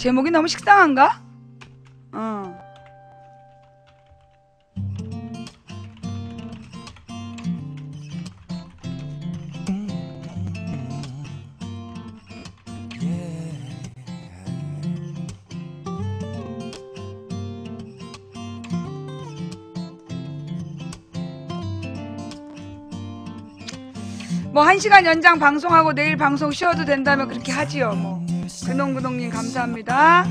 제목이 너무 식상한가? 뭐 1시간 연장 방송하고 내일 방송 쉬어도 된다면 그렇게 하지요. 뭐 근홍근홍님 감사합니다.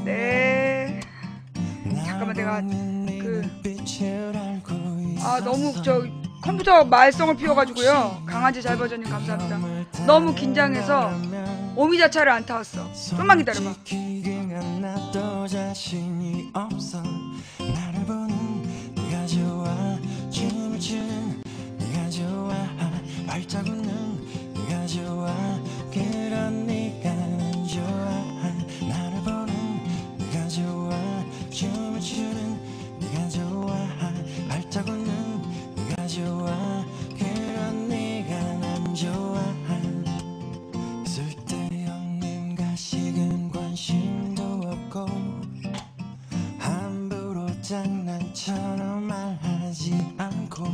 네. 잠깐만 내가 너무 저 컴퓨터 말썽을 피워가지고요. 강아지 잘버전님 감사합니다. 너무 긴장해서 오미자차를 안 타왔어. 좀만 기다려봐. 발자국은 네가 좋아 그런 네가 좋아 나를 보는 네가 좋아 춤을 추는 네가 좋아 발자국은 네가 좋아 그런 네가 난 좋아 쓸데없는 가식은 관심도 없고 함부로 장난처럼 말하지 않고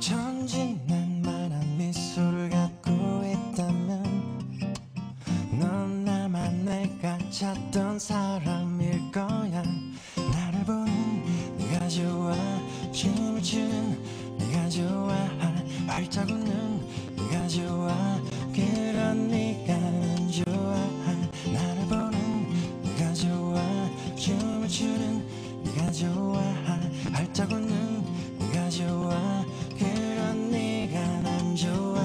천진난 만한 미소를 갖고 있다면 넌 나만 내가 찾던 사람일 거야 나를 보는 네가 좋아 춤을 추는 네가 좋아 발자국은 네가 좋아 그런 네가 좋아 나를 보는 네가 좋아 춤을 추는 네가 좋아 발자국은 네가 좋아 그런 네가 난 좋아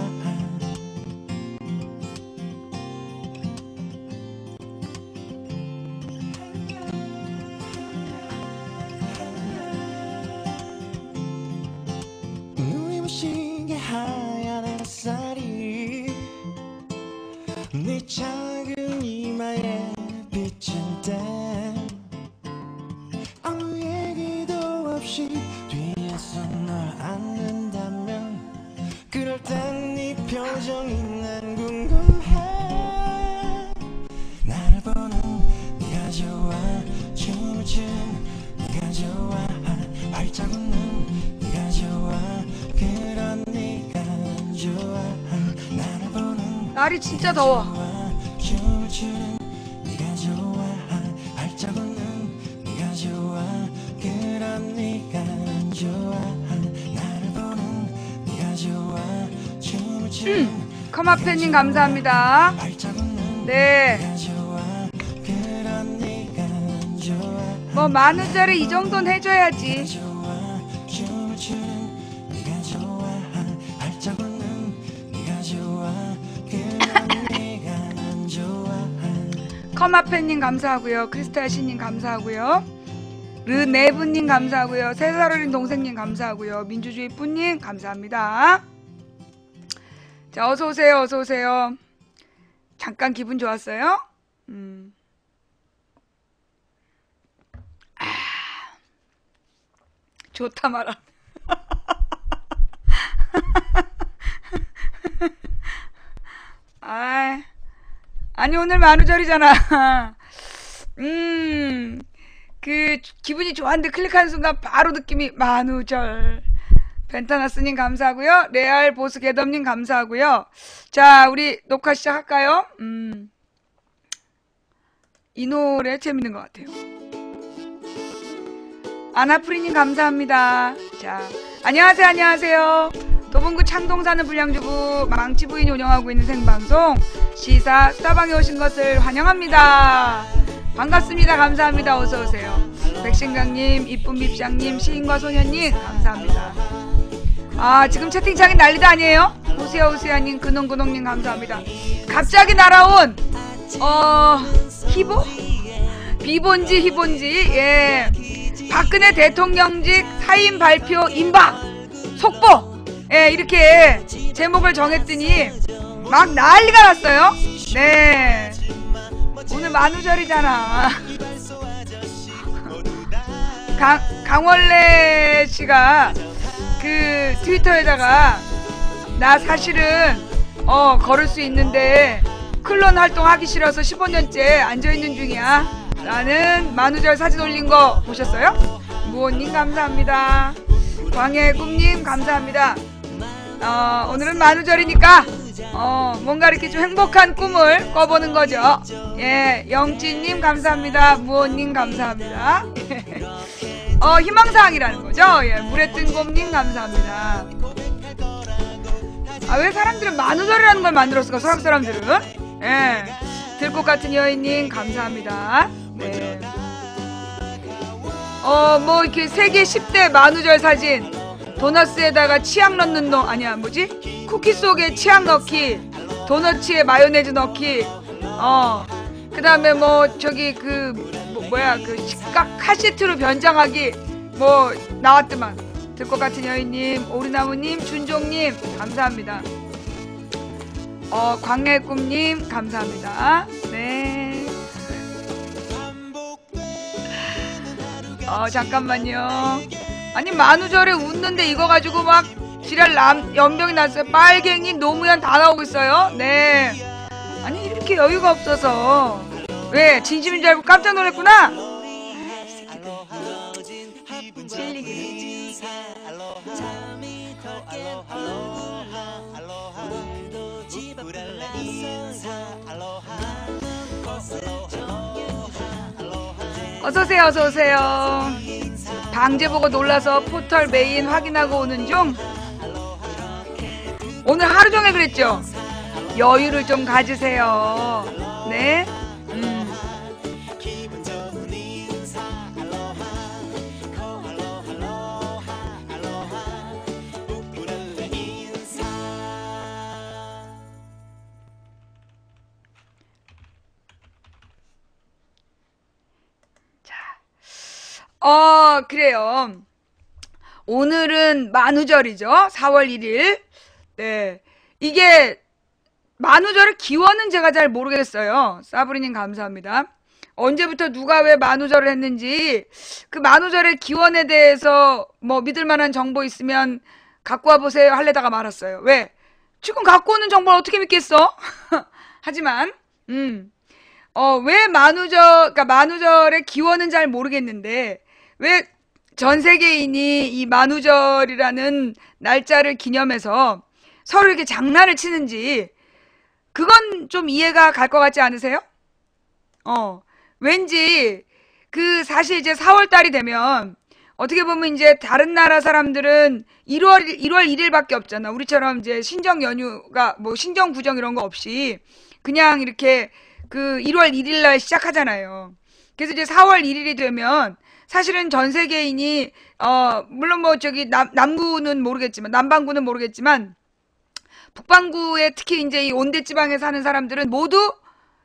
눈이 부시게 하얀 햇살이 네 작은 이마에 비친대 아무 얘기도 없이 뒤에서 널 안는다면 그럴 땐 네 표정이 난 궁금해 나를 보는 네가 좋아 춤을 추는 네가 좋아 발자국은 네가 좋아 그런 네가 좋아 나를 보는 날이 진짜 더워. 춤을 추는 네가 좋아 발자국은 네가 좋아 그런 네가 좋아 나를 보는 네가 좋아 춤을 추는 커마페님 감사합니다. 네. 뭐 10,000원짜리 이 정도는 해줘야지. 커마페님 감사하고요. 크리스탈씨님 감사하고요. 르네브님 감사하고요. 세살 어린 동생님 감사하고요. 민주주의 뿌님 감사합니다. 자, 어서오세요. 어서오세요. 잠깐 기분 좋았어요? 좋다 말아. 아니 오늘 만우절이잖아. 그 기분이 좋았는데 클릭하는 순간 바로 느낌이 만우절. 벤타나스님 감사하고요. 레알 보스 개덤님 감사하고요. 자, 우리 녹화 시작할까요? 이 노래 재밌는 것 같아요. 아나프리님 감사합니다. 자, 안녕하세요. 안녕하세요. 도봉구 창동 사는 불량주부 망치 부인이 운영하고 있는 생방송 시사 수다방에 오신 것을 환영합니다. 반갑습니다. 감사합니다. 어서오세요. 백신강님, 이쁜 밉장님, 시인과 소년님 감사합니다. 지금 채팅창이 난리도 아니에요? 오세요오세요님, 근홍근홍님 감사합니다. 갑자기 날아온 희보? 비본지 희본지. 예, 박근혜 대통령직 사임 발표 임박 속보. 예, 이렇게 제목을 정했더니 막 난리가 났어요. 네, 오늘 만우절이잖아. 강원래 씨가 그 트위터에다가 나 사실은 걸을 수 있는데 클론 활동하기 싫어서 15년째 앉아있는 중이야. 라는 만우절 사진 올린 거 보셨어요? 무호님 감사합니다. 광해의 꿈님 감사합니다. 오늘은 만우절이니까 뭔가 이렇게 좀 행복한 꿈을 꿔보는 거죠. 예, 영진님 감사합니다. 무호님 감사합니다. 희망사항이라는 거죠. 예, 물에 뜬 곰님 감사합니다. 왜 사람들은 만우절이라는 걸 만들었을까? 서양 사람들은. 예, 들꽃 같은 여인님 감사합니다. 네. 뭐 이렇게 세계 10대 만우절 사진, 도너스에다가 치약 넣는 놈 아니야 뭐지? 쿠키 속에 치약 넣기, 도너츠에 마요네즈 넣기, 그 다음에 뭐 저기 뭐야 그 식각 카세트로 변장하기 뭐 나왔더만. 들꽃 같은 여인님, 오리나무님, 준종님 감사합니다. 광야의 꿈님 감사합니다. 네. 잠깐만요. 아니 만우절에 웃는데 이거 가지고 막 지랄 연병이 났어요. 빨갱이 노무현 다 나오고 있어요. 네. 아니 이렇게 여유가 없어서. 왜 진심인 줄 알고 깜짝 놀랐구나. 찔리게. 어서오세요 어서오세요. 방제 보고 놀라서 포털 메인 확인하고 오는 중. 오늘 하루종일 그랬죠. 여유를 좀 가지세요. 네. 그래요. 오늘은 만우절이죠. 4월 1일. 네. 이게 만우절의 기원은 제가 잘 모르겠어요. 사브리님 감사합니다. 언제부터 누가 왜 만우절을 했는지 그 만우절의 기원에 대해서 뭐 믿을 만한 정보 있으면 갖고 와보세요 할래다가 말았어요. 왜? 지금 갖고 오는 정보를 어떻게 믿겠어? 하지만 왜 그러니까 만우절의 기원은 잘 모르겠는데 왜 전 세계인이 이 만우절이라는 날짜를 기념해서 서로 이렇게 장난을 치는지 그건 좀 이해가 갈 것 같지 않으세요? 왠지 사실 이제 4월 달이 되면 어떻게 보면 이제 다른 나라 사람들은 1월 1일밖에 없잖아. 우리처럼 이제 신정 연휴가 뭐 신정 구정 이런 거 없이 그냥 이렇게 1월 1일 날 시작하잖아요. 그래서 이제 4월 1일이 되면 사실은 전 세계인이 물론 뭐 저기 남부는 모르겠지만 남반구는 모르겠지만 북반구에 특히 이제 이 온대 지방에 사는 사람들은 모두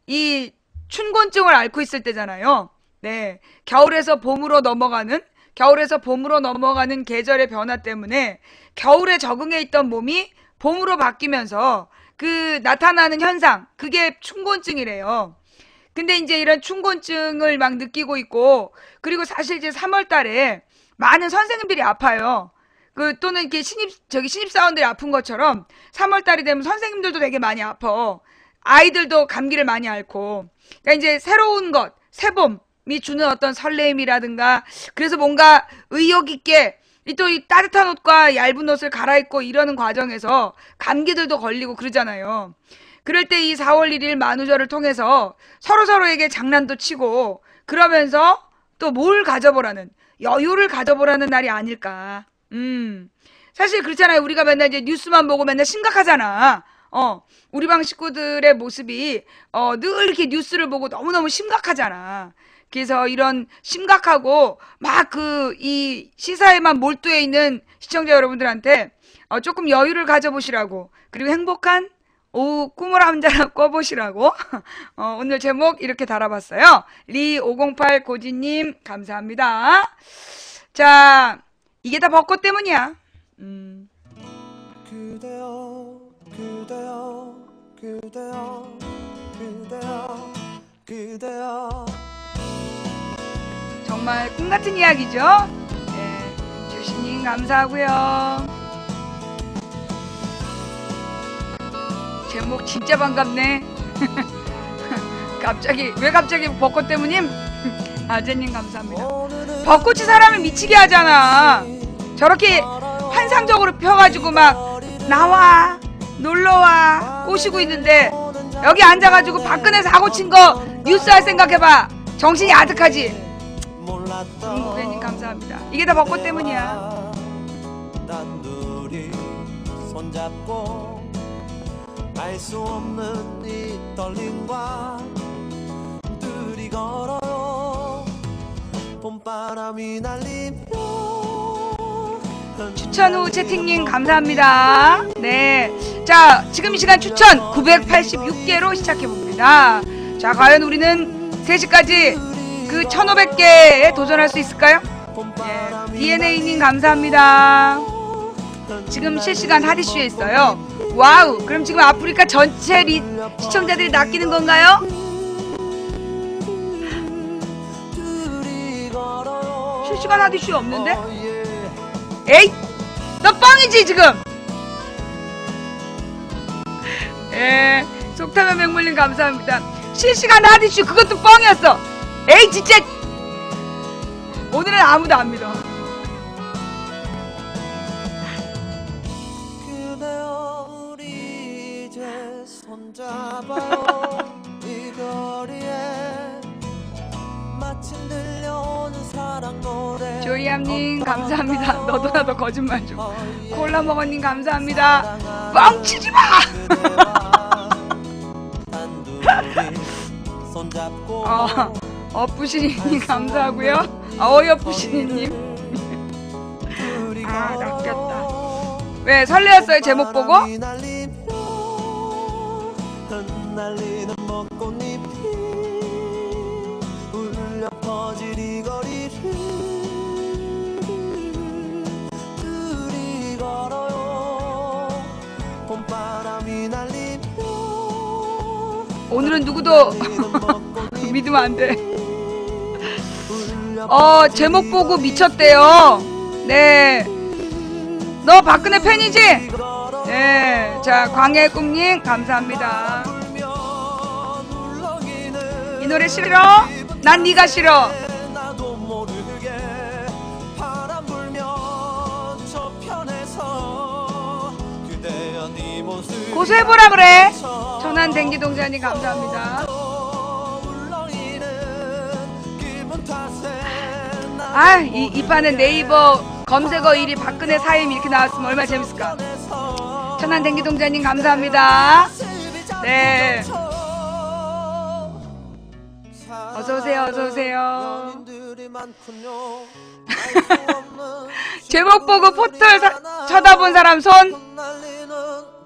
이 춘곤증을 앓고 있을 때잖아요. 네. 겨울에서 봄으로 넘어가는 계절의 변화 때문에 겨울에 적응해 있던 몸이 봄으로 바뀌면서 나타나는 현상, 그게 춘곤증이래요. 근데 이제 이런 춘곤증을 막 느끼고 있고, 그리고 사실 이제 3월 달에 많은 선생님들이 아파요. 또는 이렇게 신입사원들이 아픈 것처럼 3월 달이 되면 선생님들도 되게 많이 아파. 아이들도 감기를 많이 앓고. 그러니까 이제 새로운 것, 새봄이 주는 어떤 설레임이라든가, 그래서 뭔가 의욕 있게 또 이 따뜻한 옷과 얇은 옷을 갈아입고 이러는 과정에서 감기들도 걸리고 그러잖아요. 그럴 때 이 4월 1일 만우절을 통해서 서로서로에게 장난도 치고 그러면서 또 뭘 가져보라는, 여유를 가져보라는 날이 아닐까. 사실 그렇잖아요. 우리가 맨날 이제 뉴스만 보고 맨날 심각하잖아. 우리 방 식구들의 모습이 늘 이렇게 뉴스를 보고 너무너무 심각하잖아. 그래서 이런 심각하고 막 이 시사에만 몰두해 있는 시청자 여러분들한테 조금 여유를 가져보시라고, 그리고 행복한 오후 꿈을 한자락 꿔보시라고 오늘 제목 이렇게 달아봤어요. 리508 고지님 감사합니다. 자, 이게 다 벚꽃 때문이야. 그대여 그대여 그대여 그대여 그대여. 정말 꿈같은 이야기죠. 네, 주신님 감사하고요. 제목 진짜 반갑네. 왜 갑자기 벚꽃 때문임? 아재님 감사합니다. 벚꽃이 사람을 미치게 하잖아. 저렇게 환상적으로 펴가지고 막 나와 놀러와 꼬시고 있는데 여기 앉아가지고 박근혜 사고 친 거 뉴스 할 생각해봐. 정신이 아득하지. 무배님 감사합니다. 이게 다 벚꽃 때문이야. 단둘이 손잡고 알 수 없는 이 떨림과 둘이 걸어요. 봄바람이 날리며. 추천 후 채팅님 감사합니다. 네, 자 지금 이 시간 추천 986개로 시작해봅니다. 자 과연 우리는 3시까지 그 1500개에 도전할 수 있을까요? 예, DNA님 감사합니다. 지금 실시간 하디슈에 있어요. 와우, 그럼 지금 아프리카 전체 시청자들이 낚이는 건가요? 실시간 하디슈 없는데? 에이! 너 뻥이지 지금! 예, 속타면 맹물님 감사합니다. 실시간 하디슈 그것도 뻥이었어! 에이 진짜! 오늘은 아무도 안 믿어. 그대여 우리 이제 손잡아요. 이 거리에 마침 들려오는 사랑 노래. 조이암님 감사합니다. 너도 나도 거짓말 좀. 콜라 먹어님 감사합니다. 뻥치지 마. 어뿌시니님 감사하고요. 어여뿌시니님. 아 낚였다. 왜 설레었어요 제목 보고? 흩날리는 벚꽃잎이 울려 퍼질 이 거리를 둘이 걸어요. 봄바람이 날리며. 오늘은 누구도 믿으면 안 돼. 제목 보고 미쳤대요. 네. 너 박근혜 팬이지? 네. 자, 광해의 꿈님 감사합니다. 이 노래 싫어? 난 네가 싫어. 고소해보라 그래. 천안 댕기동자님 감사합니다. 아, 이 판은 네이버 검색어 1위 박근혜 사임 이렇게 나왔으면 얼마나 재밌을까. 천안 댕기동자님 감사합니다. 네. 어서오세요 어서오세요. 제목 보고 포털 쳐다본 사람 손.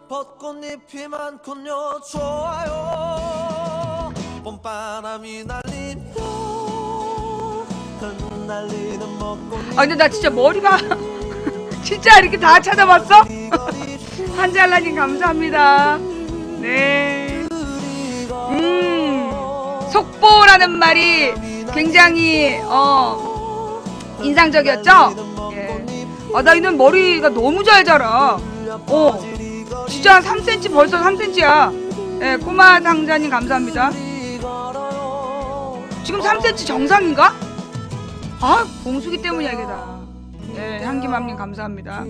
벚꽃잎이 많군요. 좋아요. 봄바람이 날리며 흩날리는 벚꽃잎. 아 근데 나 진짜 머리 봐. 진짜 이렇게 다 찾아봤어? 한잘라님 감사합니다. 네. 속보라는 말이 굉장히 인상적이었죠? 예. 아 나 이는 머리가 너무 잘 자라. 진짜 3cm 벌써 3cm야. 예, 꼬마 상자님 감사합니다. 지금 3cm 정상인가? 아, 봉숙이 때문이야 이게 다. 예, 향기맘님 감사합니다.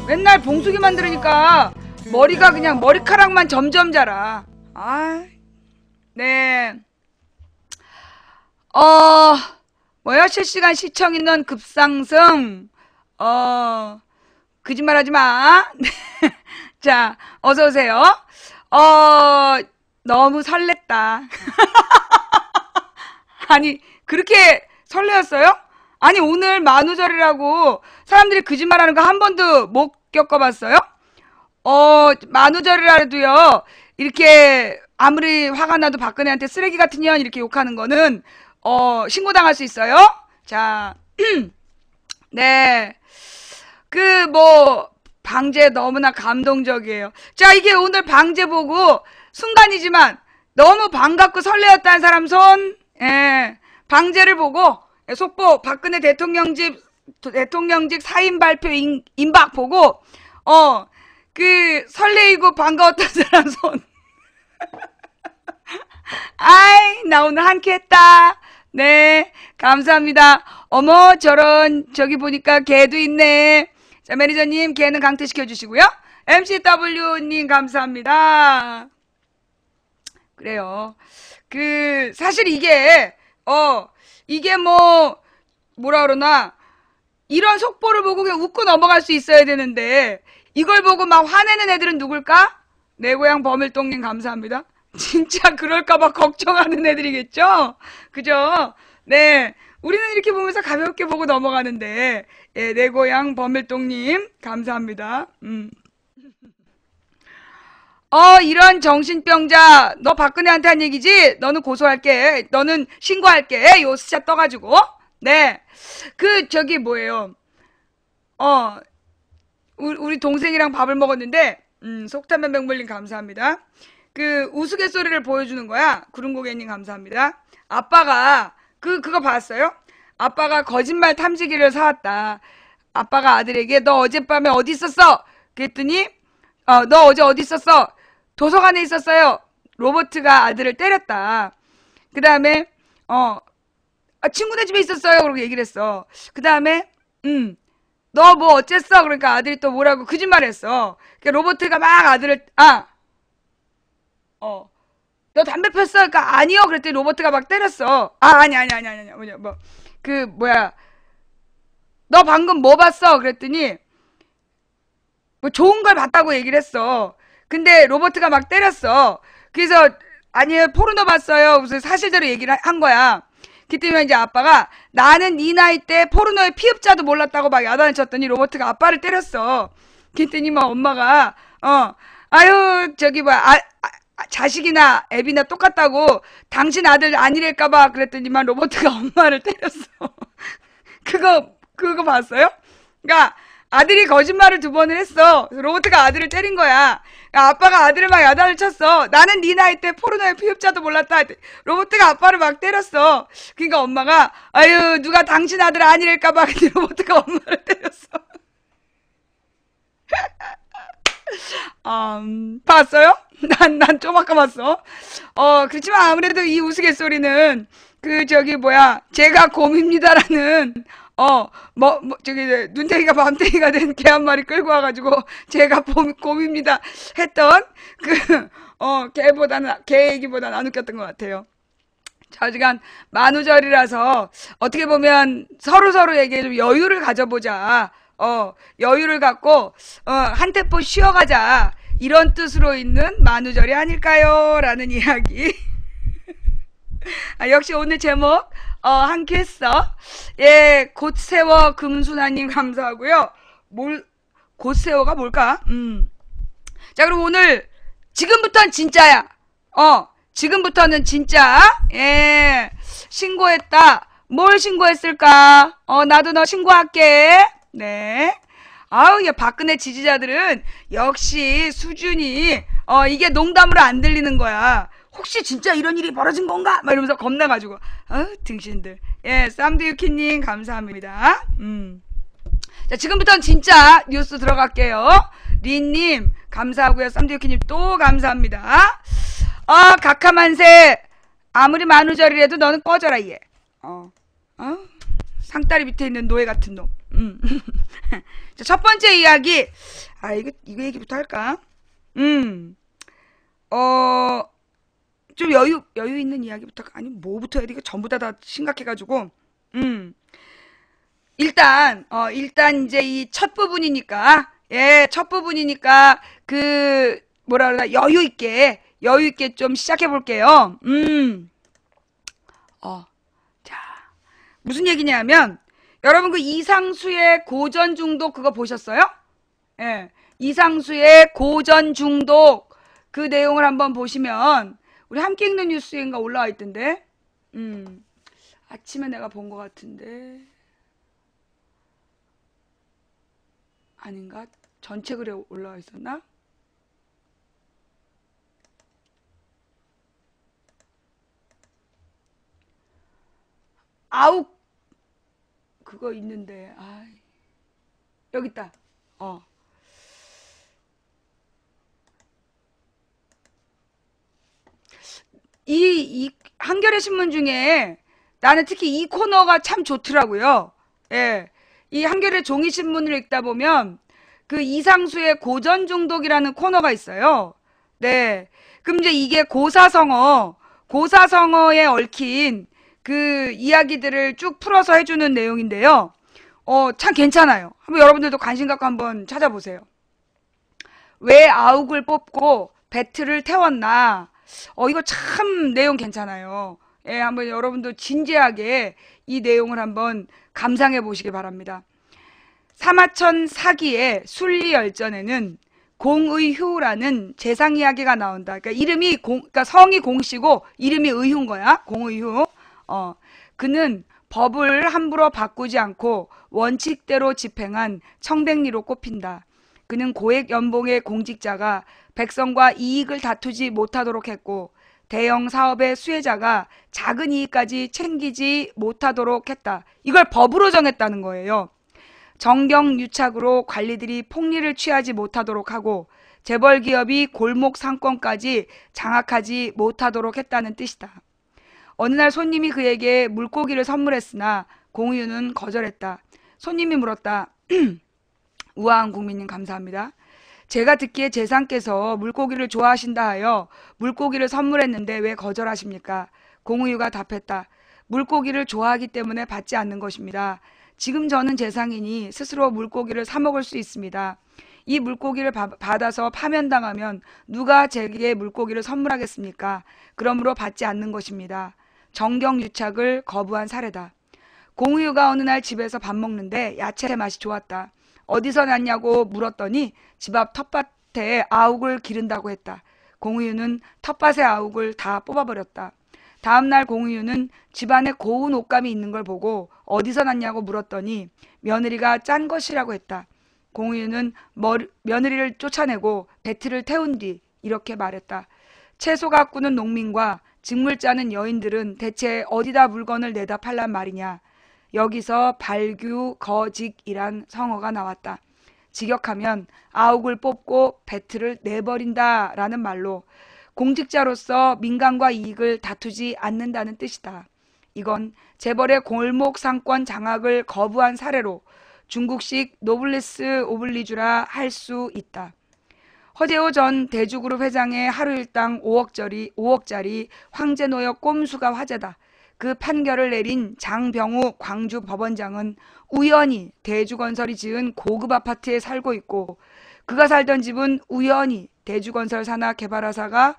맨날 봉숙이만 들으니까 머리가 그냥 머리카락만 점점 자라. 아, 네. 뭐야? 실시간 시청 인원 급상승. 거짓말하지 마. 자, 어서 오세요. 너무 설렜다. 아니, 그렇게 설레었어요? 아니, 오늘 만우절이라고 사람들이 거짓말하는 거 한 번도 못 겪어봤어요? 만우절이라도요, 이렇게 아무리 화가 나도 박근혜한테 쓰레기 같은 년 이렇게 욕하는 거는, 신고당할 수 있어요? 자, 네. 방제 너무나 감동적이에요. 자, 이게 오늘 방제 보고 순간이지만 너무 반갑고 설레었다는 사람 손. 예. 방제를 보고 속보 박근혜 대통령직 사임 발표 임박 보고 설레이고 반가웠던 사람 손. 아이, 나 오늘 한 끼 했다. 네, 감사합니다. 어머, 저런, 저기 보니까 개도 있네. 자, 매니저님, 개는 강퇴시켜 주시고요. MCW님, 감사합니다. 그래요. 사실 이게 뭐라 그러나, 이런 속보를 보고 그냥 웃고 넘어갈 수 있어야 되는데, 이걸 보고 막 화내는 애들은 누굴까? 내 고향 범일동님 감사합니다. 진짜 그럴까봐 걱정하는 애들이겠죠? 그죠? 네. 우리는 이렇게 보면서 가볍게 보고 넘어가는데, 예, 내 고향 범일동님 감사합니다. 이런 정신병자, 너 박근혜한테 한 얘기지? 너는 고소할게. 너는 신고할게. 요 스샷 떠가지고. 네. 저기 뭐예요. 어, 우리 동생이랑 밥을 먹었는데, 속탄면 백물님 감사합니다. 우스갯소리를 보여주는 거야. 구름고개님 감사합니다. 아빠가, 그거 봤어요? 아빠가 거짓말 탐지기를 사왔다. 아빠가 아들에게 너 어젯밤에 어디 있었어? 그랬더니, 너 어제 어디 있었어? 도서관에 있었어요. 로버트가 아들을 때렸다. 그 다음에, 친구네 집에 있었어요. 그러고 얘기를 했어. 그 다음에, 너 뭐 어쨌어? 그러니까 아들이 또 뭐라고 거짓말했어. 그러니까 로버트가 막 아들을 너 담배 폈어? 그러니까 아니요. 그랬더니 로버트가 막 때렸어. 아니. 뭐야. 너 방금 뭐 봤어? 그랬더니 뭐 좋은 걸 봤다고 얘기를 했어. 근데 로버트가 막 때렸어. 그래서 아니요. 포르노 봤어요. 무슨 사실대로 얘기를 한 거야. 그때면 이제 아빠가 나는 네 나이 때 포르노의 피흡자도 몰랐다고 막 야단을 쳤더니 로버트가 아빠를 때렸어. 그랬더니 막 엄마가 아유 저기 자식이나 애비나 똑같다고 당신 아들 아니랄까봐 그랬더니만 로버트가 엄마를 때렸어. 그거 봤어요? 그러니까 아들이 거짓말을 2번을 했어. 로버트가 아들을 때린 거야. 그러니까 아빠가 아들을 막 야단을 쳤어. 나는 네 나이 때 포르노의 피흡자도 몰랐다. 로버트가 아빠를 막 때렸어. 그러니까 엄마가 아유 누가 당신 아들 아니랄까봐 로버트가 엄마를 때렸어. 봤어요? 난 좀 아까 봤어. 그렇지만 아무래도 이 우스갯소리는 제가 곰입니다라는 저기 눈탱이가 밤탱이가 된 개 한 마리 끌고 와가지고 제가 곰입니다 했던 개 얘기보다는 안 웃겼던 것 같아요. 자, 어지간 만우절이라서 어떻게 보면 서로에게 좀 여유를 가져보자. 여유를 갖고 한 템포 쉬어가자. 이런 뜻으로 있는 만우절이 아닐까요? 라는 이야기. 역시 오늘 제목 한 큐 했어. 예, 곧세워 금순아님 감사하고요. 곧세워가 뭘까? 자, 그럼 오늘 지금부터는 진짜야. 지금부터는 진짜. 예, 신고했다. 뭘 신고했을까? 나도 너 신고할게. 네. 아우, 야, 박근혜 지지자들은 역시 수준이, 이게 농담으로 안 들리는 거야. 혹시 진짜 이런 일이 벌어진 건가? 막 이러면서 겁나가지고. 등신들. 예, 쌈두유키님, 감사합니다. 자, 지금부터는 진짜 뉴스 들어갈게요. 린님, 감사하고요. 쌈두유키님 또 감사합니다. 각하만세. 아무리 만우절이라도 너는 꺼져라, 얘. 상다리 밑에 있는 노예 같은 놈. 자, 첫 번째 이야기. 이거 얘기부터 할까? 좀 여유 있는 이야기부터, 아니, 뭐부터 해야 돼? 이거 전부 다 심각해가지고. 일단 이제 이 첫 부분이니까, 예, 첫 부분이니까, 뭐라 그러나, 여유 있게 좀 시작해 볼게요. 자, 무슨 얘기냐면, 여러분 이상수의 고전 중독 그거 보셨어요? 예. 이상수의 고전 중독 그 내용을 한번 보시면 우리 함께 읽는 뉴스인가 올라와 있던데. 아침에 내가 본 것 같은데. 아닌가? 전체 글에 올라와 있었나? 그거 있는데. 여기 있다. 이 한겨레 신문 중에 나는 특히 이 코너가 참 좋더라고요. 예. 이 한겨레 종이 신문을 읽다 보면 그 이상수의 고전 중독이라는 코너가 있어요. 네. 그럼 이제 이게 고사성어에 얽힌 그 이야기들을 쭉 풀어서 해주는 내용인데요. 참 괜찮아요. 한번 여러분들도 관심 갖고 한번 찾아보세요. 왜 아욱을 뽑고 배틀을 태웠나? 이거 참 내용 괜찮아요. 예, 한번 여러분도 진지하게 이 내용을 한번 감상해 보시기 바랍니다. 사마천 사기의 순리열전에는 공의휴라는 재상 이야기가 나온다. 그러니까 그러니까 성이 공씨고 이름이 의휴인 거야. 공의휴. 그는 법을 함부로 바꾸지 않고 원칙대로 집행한 청백리로 꼽힌다. 그는 고액 연봉의 공직자가 백성과 이익을 다투지 못하도록 했고 대형 사업의 수혜자가 작은 이익까지 챙기지 못하도록 했다. 이걸 법으로 정했다는 거예요. 정경유착으로 관리들이 폭리를 취하지 못하도록 하고 재벌 기업이 골목 상권까지 장악하지 못하도록 했다는 뜻이다. 어느 날 손님이 그에게 물고기를 선물했으나 공의유는 거절했다. 손님이 물었다. 우아한 국민님 감사합니다. 제가 듣기에 재상께서 물고기를 좋아하신다 하여 물고기를 선물했는데 왜 거절하십니까? 공의유가 답했다. 물고기를 좋아하기 때문에 받지 않는 것입니다. 지금 저는 재상이니 스스로 물고기를 사 먹을 수 있습니다. 이 물고기를 받아서 파면당하면 누가 제게 물고기를 선물하겠습니까? 그러므로 받지 않는 것입니다. 정경유착을 거부한 사례다. 공의유가 어느 날 집에서 밥 먹는데 야채 맛이 좋았다. 어디서 났냐고 물었더니 집 앞 텃밭에 아욱을 기른다고 했다. 공의유는 텃밭의 아욱을 다 뽑아버렸다. 다음날 공의유는 집안에 고운 옷감이 있는 걸 보고 어디서 났냐고 물었더니 며느리가 짠 것이라고 했다. 공의유는 며느리를 쫓아내고 배틀을 태운 뒤 이렇게 말했다. 채소 가꾸는 농민과 직물 짜는 여인들은 대체 어디다 물건을 내다 팔란 말이냐. 여기서 발규 거직이란 성어가 나왔다. 직역하면 아욱을 뽑고 배틀을 내버린다 라는 말로 공직자로서 민간과 이익을 다투지 않는다는 뜻이다. 이건 재벌의 골목 상권 장악을 거부한 사례로 중국식 노블리스 오블리주라 할 수 있다. 허재호 전 대주그룹 회장의 하루 일당 5억짜리 황제노역 꼼수가 화제다. 그 판결을 내린 장병우 광주 법원장은 우연히 대주건설이 지은 고급 아파트에 살고 있고 그가 살던 집은 우연히 대주건설 산하 개발회사가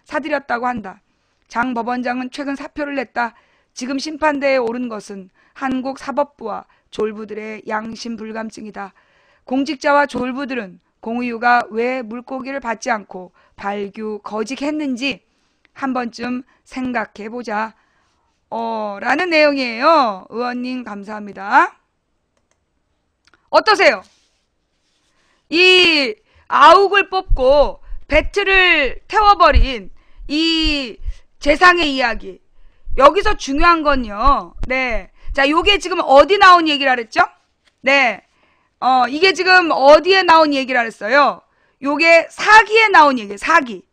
사들였다고 한다. 장 법원장은 최근 사표를 냈다. 지금 심판대에 오른 것은 한국사법부와 졸부들의 양심불감증이다. 공직자와 졸부들은 공의유가 왜 물고기를 받지 않고 발규 거직했는지 한 번쯤 생각해보자. 라는 내용이에요. 의원님 감사합니다. 어떠세요? 이 아욱을 뽑고 배틀을 태워버린 이 재상의 이야기. 여기서 중요한 건요. 네. 자, 요게 지금 어디 나온 얘기라 그랬죠? 네. 이게 지금 어디에 나온 얘기라 그랬어요? 요게 사기에 나온 얘기예요. 사기.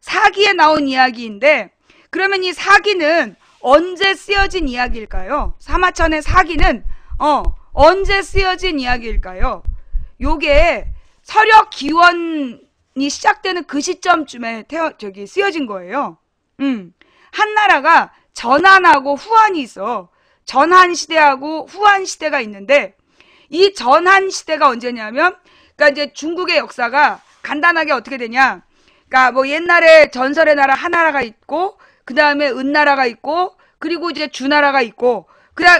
사기에 나온 이야기인데 그러면 이 사기는 언제 쓰여진 이야기일까요? 사마천의 사기는 언제 쓰여진 이야기일까요? 요게 서력 기원이 시작되는 그 시점쯤에 쓰여진 거예요. 한나라가 전한하고 후한이 있어. 전한 시대하고 후한 시대가 있는데 이 전한 시대가 언제냐면 그러니까 이제 중국의 역사가 간단하게 어떻게 되냐? 그러니까 뭐 옛날에 전설의 나라 한나라가 있고 그 다음에 은나라가 있고 그리고 이제 주나라가 있고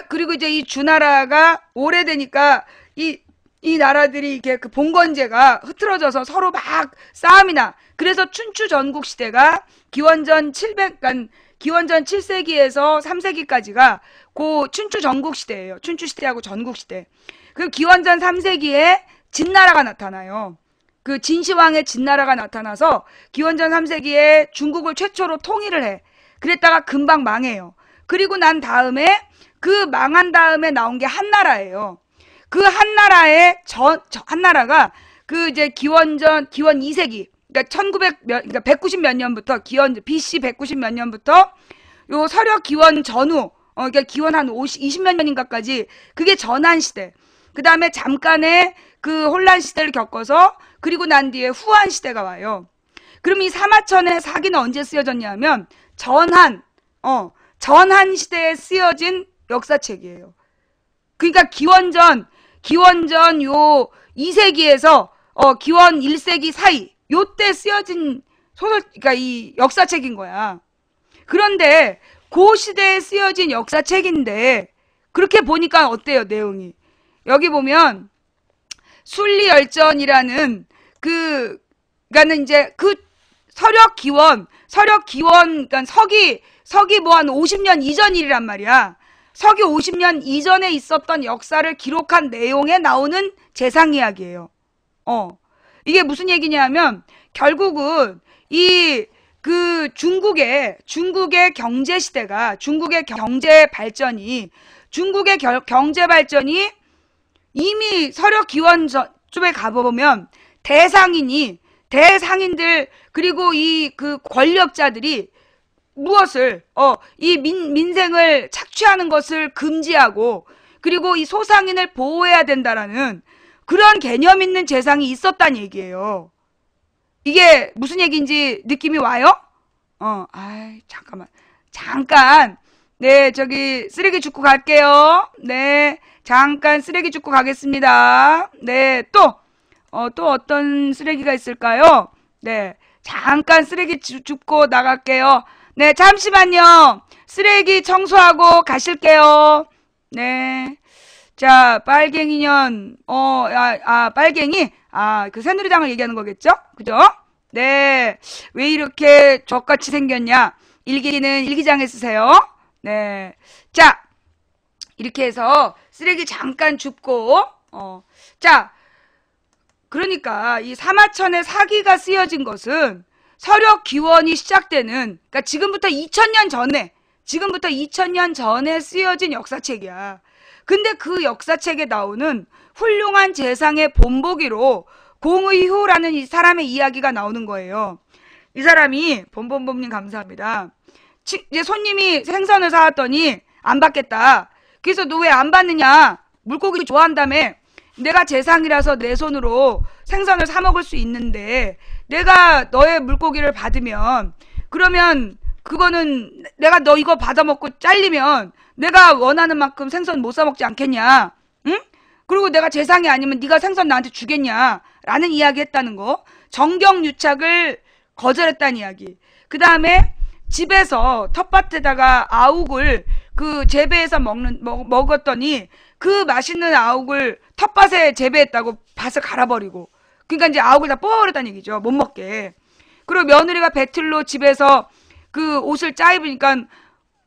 그리고 이제 이 주나라가 오래되니까 이 나라들이 이렇게 그 봉건제가 흐트러져서 서로 막 싸움이 나. 그래서 춘추 전국 시대가 기원전 7세기에서 3세기까지가 그 춘추 전국 시대예요. 춘추 시대하고 전국 시대. 그 기원전 3세기에 진나라가 나타나요. 그 진시황의 진나라가 나타나서 기원전 3세기에 중국을 최초로 통일을 해. 그랬다가 금방 망해요. 그리고 난 다음에 그 망한 다음에 나온 게 한나라예요. 그 한나라의 한나라가 그 이제 기원 2세기 그러니까 190 몇 년부터 기원 BC 190 몇 년부터 요 서력 기원 전후 그러니까 기원 한 20몇 년인가까지 그게 전한 시대. 그 다음에 잠깐의 그 혼란 시대를 겪어서 그리고 난 뒤에 후한 시대가 와요. 그럼 이 사마천의 사기는 언제 쓰여졌냐 하면 전한 시대에 쓰여진 역사책이에요. 그러니까 기원전 요 2세기에서 기원 1세기 사이 요때 쓰여진 소설, 그러니까 이 역사책인 거야. 그런데 그 시대에 쓰여진 역사책인데 그렇게 보니까 어때요, 내용이? 여기 보면 순리열전이라는 그니까는 이제 그 서력 기원, 그러니까 서기 뭐 한 50년 이전 일이란 말이야. 서기 50년 이전에 있었던 역사를 기록한 내용에 나오는 재상 이야기예요. 이게 무슨 얘기냐면 결국은 중국의 경제 시대가 중국의 경제 발전이 이미 서력 기원 쪽에 가보면 대상인들 그리고 그 권력자들이 무엇을 이 민생을 착취하는 것을 금지하고 그리고 이 소상인을 보호해야 된다라는 그런 개념 있는 재상이 있었단 얘기예요. 이게 무슨 얘기인지 느낌이 와요? 잠깐. 네, 저기 쓰레기 줍고 갈게요. 네, 잠깐 쓰레기 줍고 가겠습니다. 네, 또 어떤 쓰레기가 있을까요? 네, 잠깐 쓰레기 줍고 나갈게요. 네, 잠시만요. 쓰레기 청소하고 가실게요. 네. 자, 빨갱이년, 빨갱이? 그 새누리당을 얘기하는 거겠죠? 그죠? 네. 왜 이렇게 족같이 생겼냐? 일기는 일기장에 쓰세요. 네. 자, 이렇게 해서 쓰레기 잠깐 줍고, 자, 그러니까 이 사마천의 사기가 쓰여진 것은 서력 기원이 시작되는, 그러니까 지금부터 2000년 전에 쓰여진 역사책이야. 근데 그 역사책에 나오는 훌륭한 재상의 본보기로 공의효라는 이 사람의 이야기가 나오는 거예요. 이 사람이 본본범님 감사합니다. 이제 손님이 생선을 사왔더니 안 받겠다. 그래서 너 왜 안 받느냐? 물고기 좋아한다며. 내가 재상이라서 내 손으로 생선을 사 먹을 수 있는데 내가 너의 물고기를 받으면 그러면 그거는 내가 너 이거 받아 먹고 잘리면 내가 원하는 만큼 생선 못 사 먹지 않겠냐? 응? 그리고 내가 재상이 아니면 네가 생선 나한테 주겠냐? 라는 이야기 했다는 거. 정경유착을 거절했다는 이야기. 그 다음에 집에서 텃밭에다가 아욱을 재배해서 먹었더니 그 맛있는 아욱을 텃밭에 재배했다고 밭을 갈아버리고. 그러니까 이제 아욱을 다 뽑아버렸다는 얘기죠. 못 먹게. 그리고 며느리가 배틀로 집에서 그 옷을 짜입으니까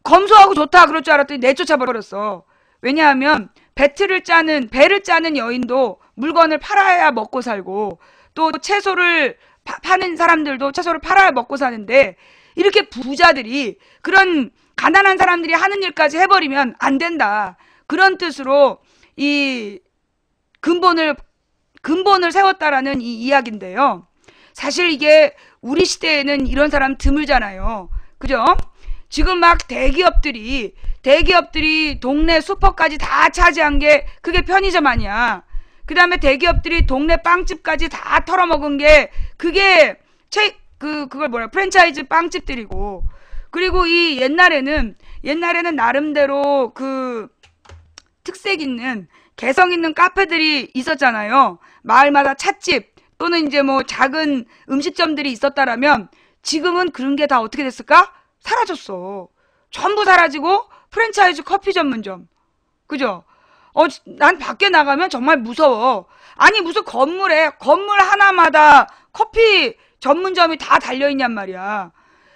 검소하고 좋다 그럴 줄 알았더니 내쫓아버렸어. 왜냐하면 배를 짜는 여인도 물건을 팔아야 먹고 살고 또 채소를 파는 사람들도 채소를 팔아야 먹고 사는데 이렇게 부자들이 그런 가난한 사람들이 하는 일까지 해버리면 안 된다. 그런 뜻으로 이 근본을 세웠다라는 이 이야기인데요. 사실 이게 우리 시대에는 이런 사람 드물잖아요. 그죠? 지금 막 대기업들이 동네 슈퍼까지 다 차지한 게 그게 편의점 아니야. 그 다음에 대기업들이 동네 빵집까지 다 털어먹은 게 그게 그걸 프랜차이즈 빵집들이고. 그리고 이 옛날에는 나름대로 그 특색 있는 개성 있는 카페들이 있었잖아요. 마을마다 찻집 또는 이제 뭐 작은 음식점들이 있었다라면 지금은 그런 게 다 어떻게 됐을까? 사라졌어. 전부 사라지고 프랜차이즈 커피 전문점. 그죠? 난 밖에 나가면 정말 무서워. 아니 무슨 건물 하나마다 커피 전문점이 다 달려있냔 말이야.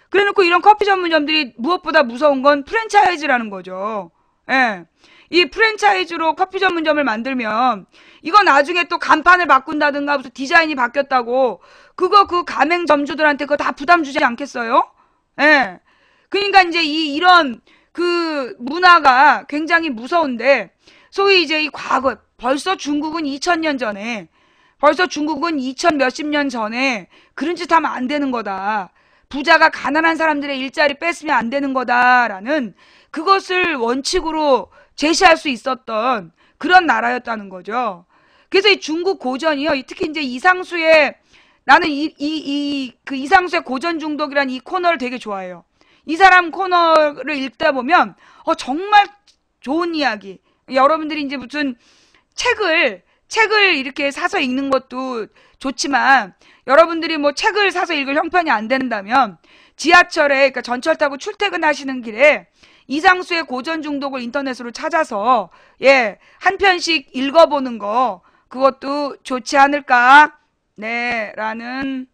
그래놓고 이런 커피 전문점들이 무엇보다 무서운 건 프랜차이즈라는 거죠. 예. 이 프랜차이즈로 커피 전문점을 만들면 이거 나중에 또 간판을 바꾼다든가 무슨 디자인이 바뀌었다고 그 가맹점주들한테 그거 다 부담 주지 않겠어요? 예. 그러니까 이제 이런 그 문화가 굉장히 무서운데 소위 이제 이 과거 벌써 중국은 2000년 전에 벌써 중국은 2000 몇십 년 전에 그런 짓 하면 안 되는 거다. 부자가 가난한 사람들의 일자리 뺏으면 안 되는 거다라는 그것을 원칙으로 제시할 수 있었던 그런 나라였다는 거죠. 그래서 이 중국 고전이요. 특히 이제 이상수의 나는 그 이상수의 고전 중독이라는 이 코너를 되게 좋아해요. 이 사람 코너를 읽다 보면 정말 좋은 이야기. 여러분들이 이제 무슨 책을 이렇게 사서 읽는 것도 좋지만 여러분들이 뭐 책을 사서 읽을 형편이 안 된다면 지하철에 그러니까 전철 타고 출퇴근하시는 길에 이상수의 고전 중독을 인터넷으로 찾아서 한 편씩 읽어보는 거 그것도 좋지 않을까 라는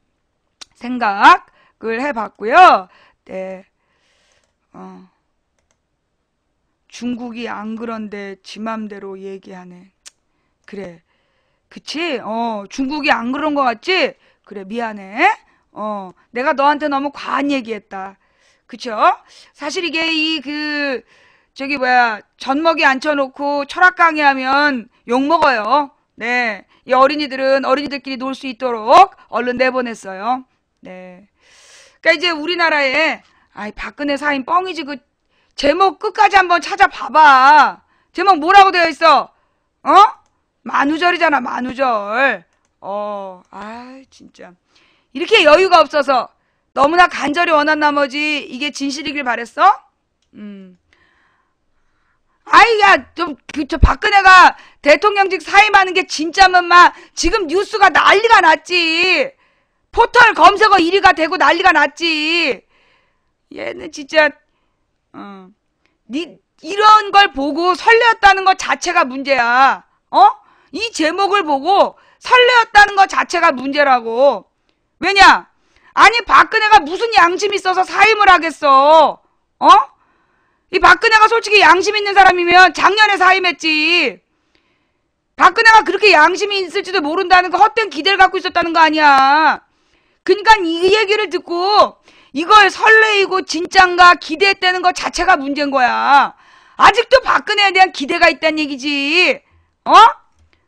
생각을 해봤고요. 네. 중국이 안 그런데 지 맘대로 얘기하네. 그래. 그치? 중국이 안 그런 거 같지? 그래, 미안해. 내가 너한테 너무 과한 얘기했다. 그쵸? 사실 이게 젖먹이 앉혀놓고 철학 강의하면 욕먹어요. 네. 이 어린이들은 어린이들끼리 놀 수 있도록 얼른 내보냈어요. 네. 그러니까 이제 우리나라에, 박근혜 사인 뻥이지. 그 제목 끝까지 한번 찾아봐봐. 제목 뭐라고 되어 있어? 만우절이잖아, 만우절. 진짜. 이렇게 여유가 없어서 너무나 간절히 원한 나머지 이게 진실이길 바랬어? 저 박근혜가 대통령직 사임하는 게 진짜면 지금 뉴스가 난리가 났지. 포털 검색어 1위가 되고 난리가 났지. 얘는 진짜, 이런 걸 보고 설레었다는 것 자체가 문제야. 이 제목을 보고 설레었다는 것 자체가 문제라고. 왜냐? 아니 박근혜가 무슨 양심이 있어서 사임을 하겠어. 이 박근혜가 솔직히 양심 있는 사람이면 작년에 사임했지. 박근혜가 그렇게 양심이 있을지도 모른다는 거 헛된 기대를 갖고 있었다는 거 아니야. 그러니까 이 얘기를 듣고 이걸 설레이고 진짠가 기대했다는 것 자체가 문제인 거야. 아직도 박근혜에 대한 기대가 있다는 얘기지.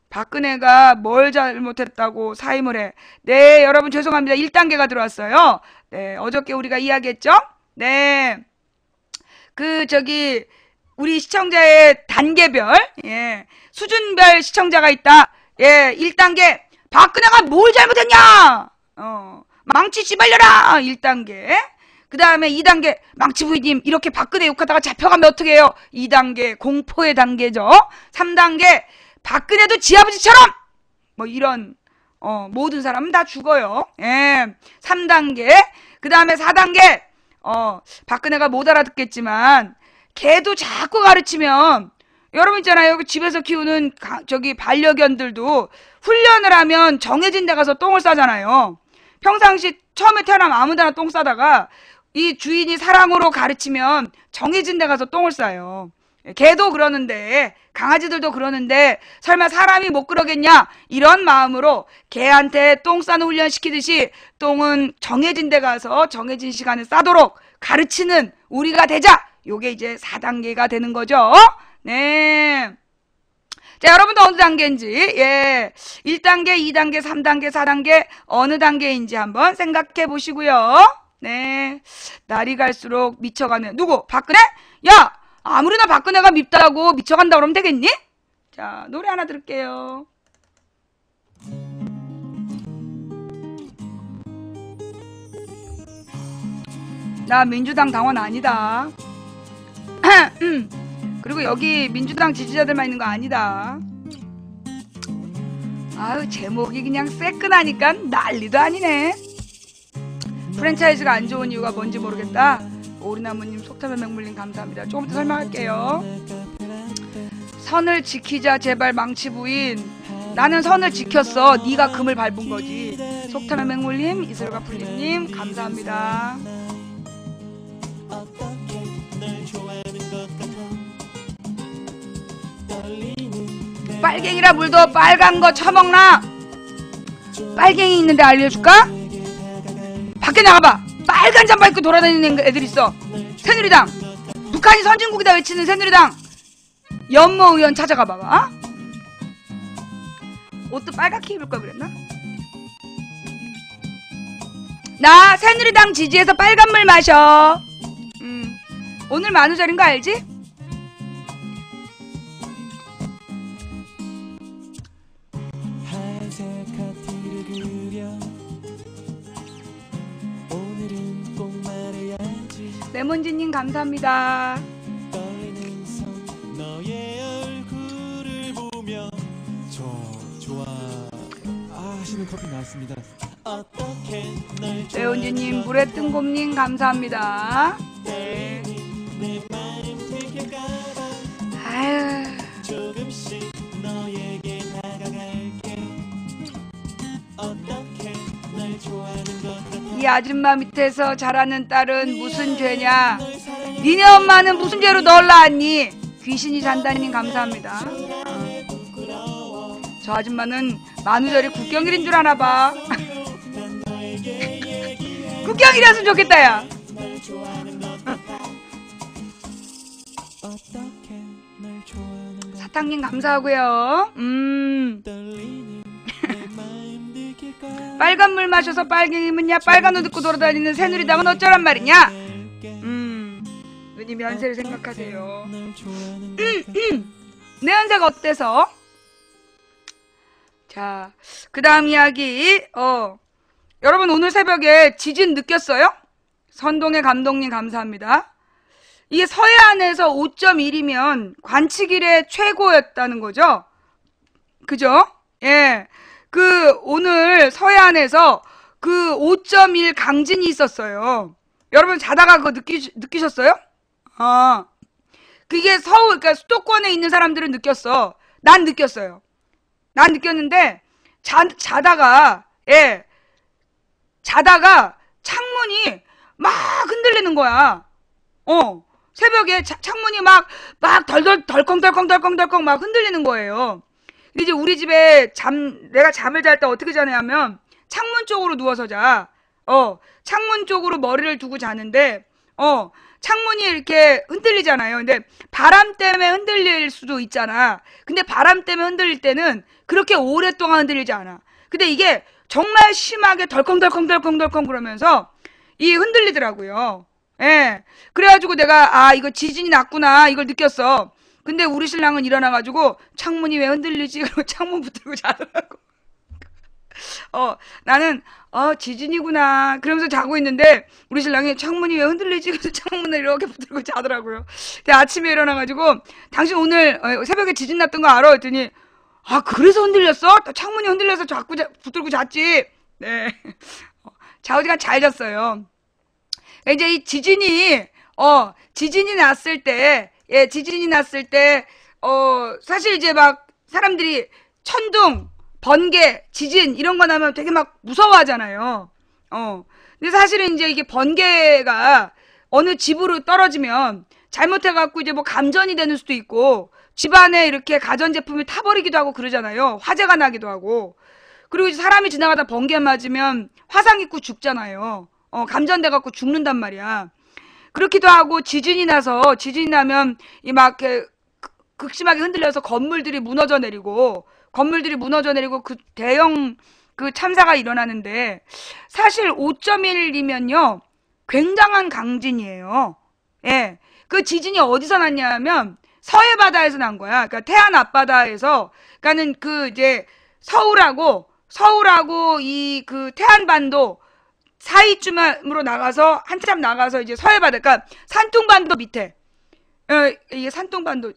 박근혜가 뭘 잘못했다고 사임을 해. 네, 여러분 죄송합니다. 1단계가 들어왔어요. 네, 어저께 우리가 이야기했죠? 네. 우리 시청자의 단계별, 수준별 시청자가 있다. 1단계. 박근혜가 뭘 잘못했냐? 망치 씨발려라! 1단계. 그 다음에 2단계. 망치 부인님, 이렇게 박근혜 욕하다가 잡혀가면 어떻게 해요? 2단계. 공포의 단계죠. 3단계. 박근혜도 지 아버지처럼! 뭐 이런, 모든 사람은 다 죽어요. 3단계. 그 다음에 4단계. 박근혜가 못 알아듣겠지만, 걔도 자꾸 가르치면, 여러분 있잖아요. 집에서 키우는 반려견들도 훈련을 하면 정해진 데 가서 똥을 싸잖아요. 평상시 처음에 태어나면 아무데나 똥 싸다가 이 주인이 사랑으로 가르치면 정해진 데 가서 똥을 싸요. 개도 그러는데 강아지들도 그러는데 설마 사람이 못 그러겠냐? 이런 마음으로 개한테 똥 싸는 훈련 시키듯이 똥은 정해진 데 가서 정해진 시간에 싸도록 가르치는 우리가 되자. 요게 이제 4단계가 되는 거죠. 네. 자, 여러분도 어느 단계인지 1단계, 2단계, 3단계, 4단계 어느 단계인지 한번 생각해 보시고요. 네. 날이 갈수록 미쳐가는 누구? 박근혜? 야! 아무리나 박근혜가 밉다고 미쳐간다 그러면 되겠니? 자, 노래 하나 들을게요. 나 민주당 당원 아니다. 그리고 여기 민주당 지지자들만 있는 거 아니다. 아유, 제목이 그냥 새끈하니까 난리도 아니네. 프랜차이즈가 안 좋은 이유가 뭔지 모르겠다. 오리나무님, 속타면 맹물님 감사합니다. 조금 더 설명할게요. 선을 지키자 제발 망치 부인. 나는 선을 지켰어. 네가 금을 밟은 거지. 속타면 맹물님, 이슬과 풀림님 감사합니다. 빨갱이라 물도 빨간 거 처먹나? 빨갱이 있는데 알려줄까? 밖에 나가봐. 빨간 잠바 입고 돌아다니는 애들 있어. 새누리당. 북한이 선진국이다 외치는 새누리당. 연모 의원 찾아가 봐봐. 옷도 빨갛게 입을 걸 그랬나? 나 새누리당 지지해서 빨간물 마셔. 오늘 만우절인 거 알지? 하얀색 하트를 그려 오늘은 꼭 말해야지 레몬진님 감사합니다. 떨리는 손 너의 얼굴을 보며 좋아 하시는 커피 나왔습니다. 어떻게 널 레온지님 물에 뜬 곰님 감사합니다. 네. 내 마음 들킬까봐 아유 조금씩 너에게 다가갈게 어떻게 널 좋아하는 것 같아 이 아줌마 밑에서 자라는 딸은 무슨 죄냐? 니네 엄마는 무슨 죄로 널 낳았니? 귀신이 잔다님 감사합니다. 저 아줌마는 만우절이 국경일인 줄 아나봐. 국경일이었으면 좋겠다 야. 사탕님 감사하고요. 빨간 물 마셔서 빨갱이 묻냐? 빨간 옷 입고 돌아다니는 새누리당은 어쩌란 말이냐? 은희 면세를 생각하세요. 내 연세가 어때서? 자, 그 다음 이야기. 여러분 오늘 새벽에 지진 느꼈어요? 선동의 감독님 감사합니다. 이게 서해안에서 5.1이면 관측 이래 최고였다는 거죠? 그죠? 예. 오늘 서해안에서 5.1 강진이 있었어요. 여러분 자다가 그거 느끼셨어요? 그게 그러니까 수도권에 있는 사람들은 느꼈어. 난 느꼈어요. 난 느꼈는데, 자다가 창문이 막 흔들리는 거야. 새벽에 창문이 막 덜컹덜컹 막 흔들리는 거예요. 근데 이제 우리 집에 내가 잠을 잘 때 어떻게 자냐면, 창문 쪽으로 누워서 자. 창문 쪽으로 머리를 두고 자는데, 창문이 이렇게 흔들리잖아요. 근데 바람 때문에 흔들릴 수도 있잖아. 근데 바람 때문에 흔들릴 때는 그렇게 오랫동안 흔들리지 않아. 근데 이게 정말 심하게 덜컹덜컹 그러면서 흔들리더라고요. 예. 그래가지고 내가 이거 지진이 났구나 이걸 느꼈어. 근데 우리 신랑은 일어나가지고 창문이 왜 흔들리지? 그러고 창문 붙들고 자더라고. 나는 지진이구나 그러면서 자고 있는데 우리 신랑이 창문이 왜 흔들리지? 그래서 창문을 이렇게 붙들고 자더라고요. 근데 아침에 일어나가지고 당신 오늘 새벽에 지진 났던 거 알아? 했더니 그래서 흔들렸어? 창문이 흔들려서 자꾸 붙들고 잤지. 네. 좌우지간 잘 잤어요. 이제 이 지진이 났을 때 사실 이제 막 사람들이 천둥 번개, 지진 이런 거 나면 되게 막 무서워하잖아요. 근데 사실은 이제 이게 번개가 어느 집으로 떨어지면 잘못해갖고 이제 뭐 감전이 되는 수도 있고 집안에 이렇게 가전제품이 타버리기도 하고 그러잖아요. 화재가 나기도 하고. 그리고 이제 사람이 지나가다 번개 맞으면 화상 입고 죽잖아요. 감전돼갖고 죽는단 말이야. 그렇기도 하고 지진이 나면 막 극심하게 흔들려서 건물들이 무너져 내리고 그 대형 참사가 일어나는데 사실 5.1이면요 굉장한 강진이에요. 예. 그 지진이 어디서 났냐면 서해 바다에서 난 거야. 그러니까 태안 앞바다에서 그러니까는 이제 서울하고 이 태안 반도 사이쯤으로 나가서 한참 나가서 이제 서해 바다 그러니까 산둥반도 밑에 이게 산둥반도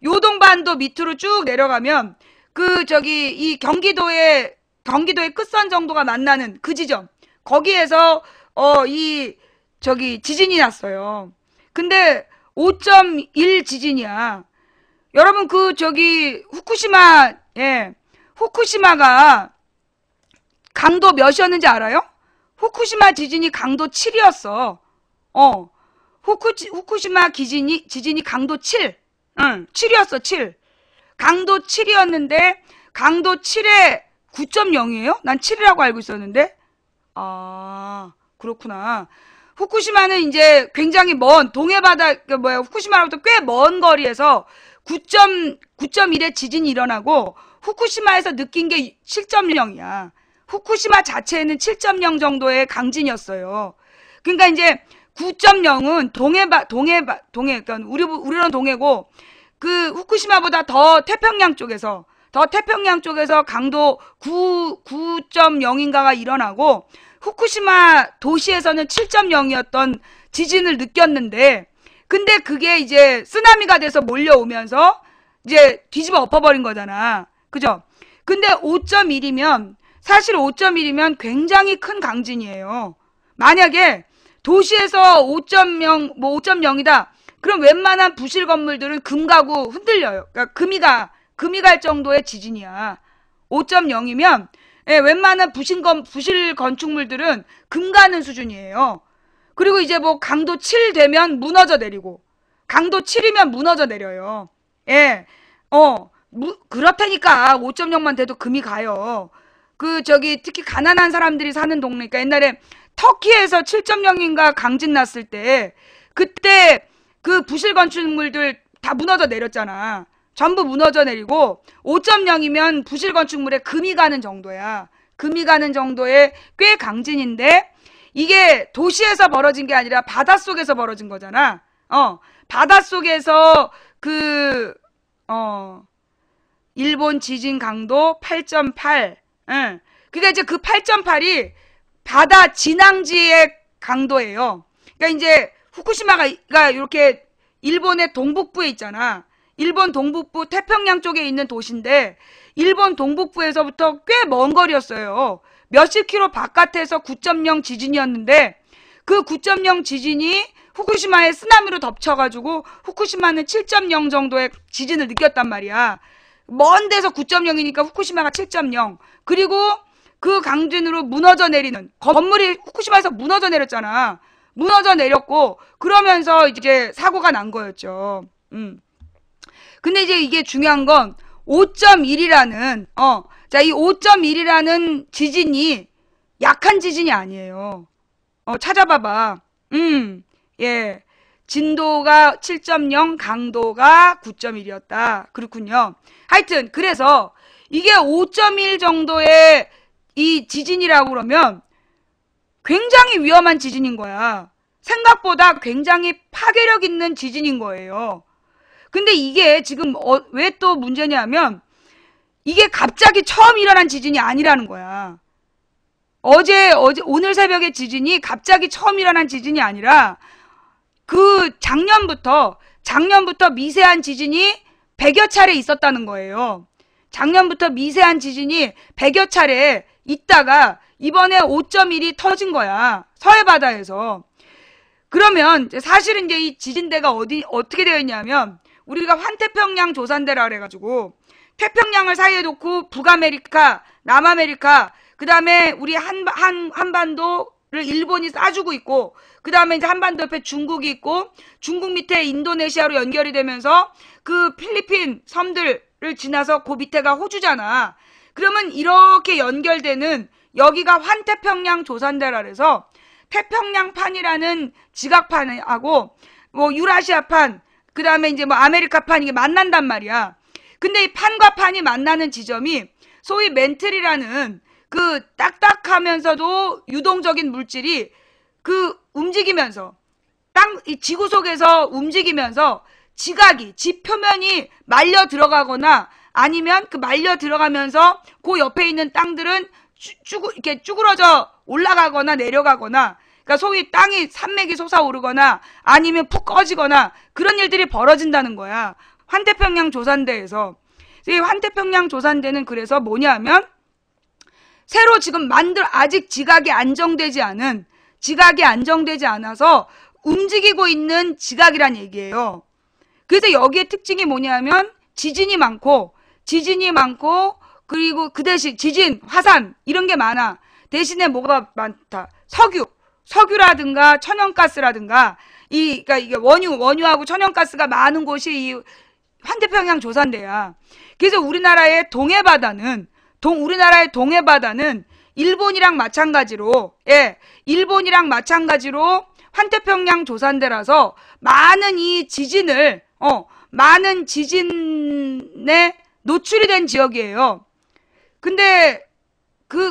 요동반도 밑으로 쭉 내려가면 이 경기도의 끝선 정도가 만나는 그 지점 거기에서 지진이 났어요. 근데 5.1 지진이야. 여러분 후쿠시마가 강도 몇이었는지 알아요? 후쿠시마 지진이 강도 7이었어. 후쿠시마 지진이 강도 7. 7이었어, 7. 강도 7이었는데, 강도 7에 9.0이에요? 난 7이라고 알고 있었는데? 그렇구나. 후쿠시마는 이제 굉장히 먼, 후쿠시마로부터 꽤 먼 거리에서 9.1의 지진이 일어나고, 후쿠시마에서 느낀 게 7.0이야. 후쿠시마 자체는 7.0 정도의 강진이었어요. 그러니까 이제 9.0은 그러니까 우리는 동해고, 그 후쿠시마보다 더 태평양 쪽에서 강도 9.0인가가 일어나고, 후쿠시마 도시에서는 7.0이었던 지진을 느꼈는데, 근데 그게 이제 쓰나미가 돼서 몰려오면서 이제 뒤집어 엎어버린 거잖아. 그죠? 근데 5.1이면, 사실 5.1이면 굉장히 큰 강진이에요. 만약에 도시에서 5.0이다. 그럼 웬만한 부실 건물들은 금 가고 흔들려요. 그러니까 금이 갈 정도의 지진이야. 5.0이면 웬만한 부실 건축물들은 금 가는 수준이에요. 그리고 이제 뭐 강도 7 되면 무너져 내리고, 강도 7이면 무너져 내려요. 예, 그렇다니까. 5.0만 돼도 금이 가요. 특히 가난한 사람들이 사는 동네니까. 옛날에 터키에서 7.0인가 강진 났을 때, 그때 그 부실 건축물들 다 무너져 내렸잖아. 전부 무너져 내리고, 5.0이면 부실 건축물에 금이 가는 정도야. 금이 가는 정도의 꽤 강진인데, 이게 도시에서 벌어진 게 아니라 바닷속에서 벌어진 거잖아. 바닷속에서 일본 지진 강도 8.8. 그러니까 이제 그 8.8이 바다 진앙지의 강도예요. 그러니까 이제 후쿠시마가 이렇게 일본의 동북부에 있잖아. 일본 동북부 태평양 쪽에 있는 도시인데, 일본 동북부에서부터 꽤 먼 거리였어요. 몇십 킬로 바깥에서 9.0 지진이었는데, 그 9.0 지진이 후쿠시마에 쓰나미로 덮쳐가지고 후쿠시마는 7.0 정도의 지진을 느꼈단 말이야. 먼 데서 9.0이니까 후쿠시마가 7.0. 그리고 그 강진으로 무너져 내리는 건물이 후쿠시마에서 무너져 내렸잖아. 무너져 내렸고, 그러면서 이제 사고가 난 거였죠. 근데 이제 이게 중요한 건 5.1이라는 이 5.1이라는 지진이 약한 지진이 아니에요. 찾아봐봐. 예. 진도가 7.0, 강도가 9.1이었다. 그렇군요. 하여튼 그래서 이게 5.1 정도의 이 지진이라고 그러면 굉장히 위험한 지진인 거야. 생각보다 굉장히 파괴력 있는 지진인 거예요. 근데 이게 지금 왜 또 문제냐면, 이게 갑자기 처음 일어난 지진이 아니라는 거야. 오늘 새벽의 지진이 갑자기 처음 일어난 지진이 아니라, 작년부터 미세한 지진이 100여 차례 있었다는 거예요. 작년부터 미세한 지진이 100여 차례 있다가 이번에 5.1이 터진 거야. 서해바다에서. 그러면 사실은 이제 이 지진대가 어떻게 되어 있냐면, 우리가 환태평양 조산대라 그래가지고 태평양을 사이에 놓고 북아메리카, 남아메리카, 그 다음에 우리 한반도를 일본이 싸주고 있고, 그 다음에 이제 한반도 옆에 중국이 있고, 중국 밑에 인도네시아로 연결이 되면서 그 필리핀 섬들을 지나서 그 밑에가 호주잖아. 그러면 이렇게 연결되는 여기가 환태평양 조산대라 그래서 태평양판이라는 지각판하고 뭐 유라시아판, 그 다음에 이제 뭐 아메리카판, 이게 만난단 말이야. 근데 이 판과 판이 만나는 지점이 소위 멘틀이라는 그 딱딱하면서도 유동적인 물질이 움직이면서 이 지구 속에서 움직이면서 지 표면이 말려 들어가거나, 아니면 그 말려 들어가면서 그 옆에 있는 땅들은 이렇게 쭈그러져 올라가거나 내려가거나, 그러니까 소위 땅이 산맥이 솟아오르거나 아니면 푹 꺼지거나 그런 일들이 벌어진다는 거야. 환태평양 조산대에서. 이 환태평양 조산대는 그래서 뭐냐면, 새로 지금 아직 지각이 안정되지 않아서 움직이고 있는 지각이란 얘기예요. 그래서 여기에 특징이 뭐냐면 지진이 많고, 그리고 그 대신 지진, 화산 이런 게 많아. 대신에 뭐가 많다? 석유라든가 천연가스라든가, 그러니까 이게 원유하고 천연가스가 많은 곳이 이 환태평양 조산대야. 그래서 우리나라의 동해바다는 일본이랑 마찬가지로 환태평양 조산대라서 많은 지진의 노출이 된 지역이에요. 근데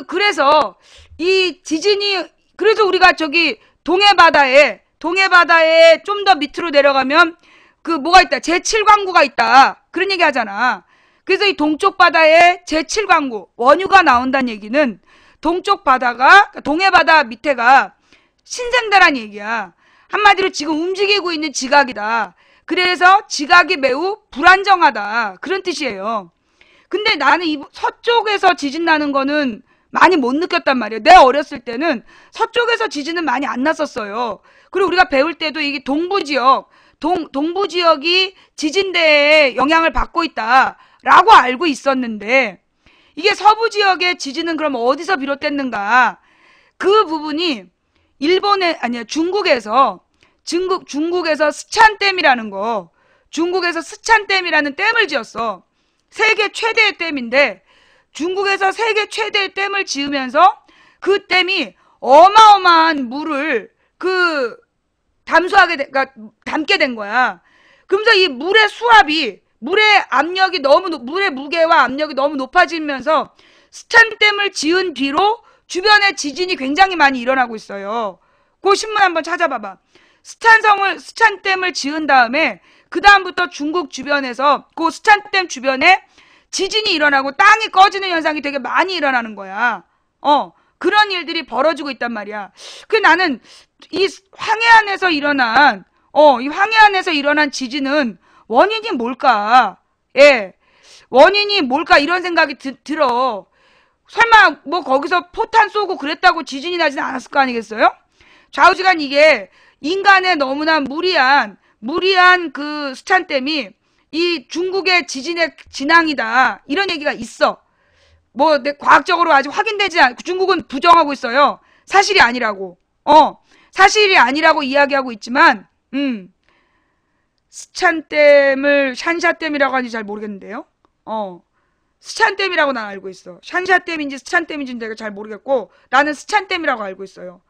그래서 이 지진이, 그래서 우리가 저기 동해바다에 좀 더 밑으로 내려가면 그 뭐가 있다, 제7광구가 있다, 그런 얘기 하잖아. 그래서 이 동쪽 바다에 제7광구 원유가 나온다는 얘기는 동쪽 바다가, 동해바다 밑에가 신생대란 얘기야. 한마디로 지금 움직이고 있는 지각이다. 그래서 지각이 매우 불안정하다, 그런 뜻이에요. 근데 나는 이 서쪽에서 지진 나는 거는 많이 못 느꼈단 말이에요. 내 어렸을 때는 서쪽에서 지진은 많이 안 났었어요. 그리고 우리가 배울 때도 이게 동부 지역이 지진대에 영향을 받고 있다라고 알고 있었는데, 이게 서부 지역의 지진은 그럼 어디서 비롯됐는가? 그 부분이 중국에서 스촨댐이라는 중국에서 스촨댐이라는 댐을 지었어. 세계 최대의 댐인데, 중국에서 세계 최대의 댐을 지으면서 그 댐이 어마어마한 물을 담게 된 거야. 그러면서 이 물의 수압이, 물의 무게와 압력이 너무 높아지면서 스촨댐을 지은 뒤로 주변에 지진이 굉장히 많이 일어나고 있어요. 그 신문 한번 찾아봐봐. 스촨댐을 지은 다음에 그 다음부터 중국 주변에서 그 스촨댐 주변에 지진이 일어나고 땅이 꺼지는 현상이 되게 많이 일어나는 거야. 그런 일들이 벌어지고 있단 말이야. 나는 이 황해안에서 일어난 지진은 원인이 뭘까? 예. 원인이 뭘까? 이런 생각이 들어. 설마 뭐 거기서 포탄 쏘고 그랬다고 지진이 나진 않았을 거 아니겠어요? 좌우지간 이게 인간의 너무나 무리한 그 스촨댐이 이 중국의 지진의 진앙이다, 이런 얘기가 있어. 뭐 과학적으로 아직 확인되지 않고 중국은 부정하고 있어요. 사실이 아니라고. 사실이 아니라고 이야기하고 있지만, 스촨댐을 샨샤댐이라고 하는지 잘 모르겠는데요. 스촨댐이라고 난 알고 있어. 샨샤댐인지 스촨댐인지 내가 잘 모르겠고, 나는 스촨댐이라고 알고 있어요.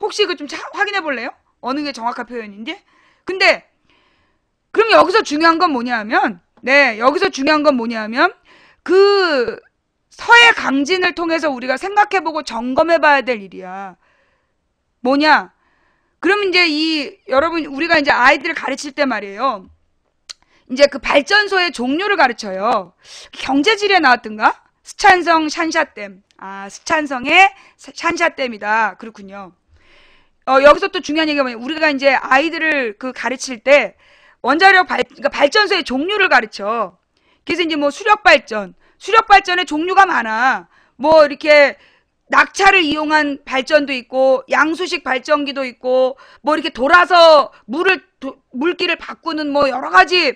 혹시 좀 확인해 볼래요? 어느 게 정확한 표현인지? 근데 그럼 여기서 중요한 건 뭐냐면, 그 서해 강진을 통해서 우리가 생각해보고 점검해봐야 될 일이야. 뭐냐? 그럼 이제 여러분, 우리가 이제 아이들을 가르칠 때 말이에요. 이제 그 발전소의 종류를 가르쳐요. 경제지리에 나왔던가? 스촨성 샨샤댐. 스촨성의 샨샤댐이다. 그렇군요. 여기서 또 중요한 얘기가 뭐냐면, 우리가 이제 아이들을 가르칠 때 그러니까 발전소의 종류를 가르쳐. 그래서 이제 뭐 수력발전의 종류가 많아. 뭐 이렇게 낙차를 이용한 발전도 있고, 양수식 발전기도 있고, 뭐 이렇게 돌아서 물기를 바꾸는 뭐 여러 가지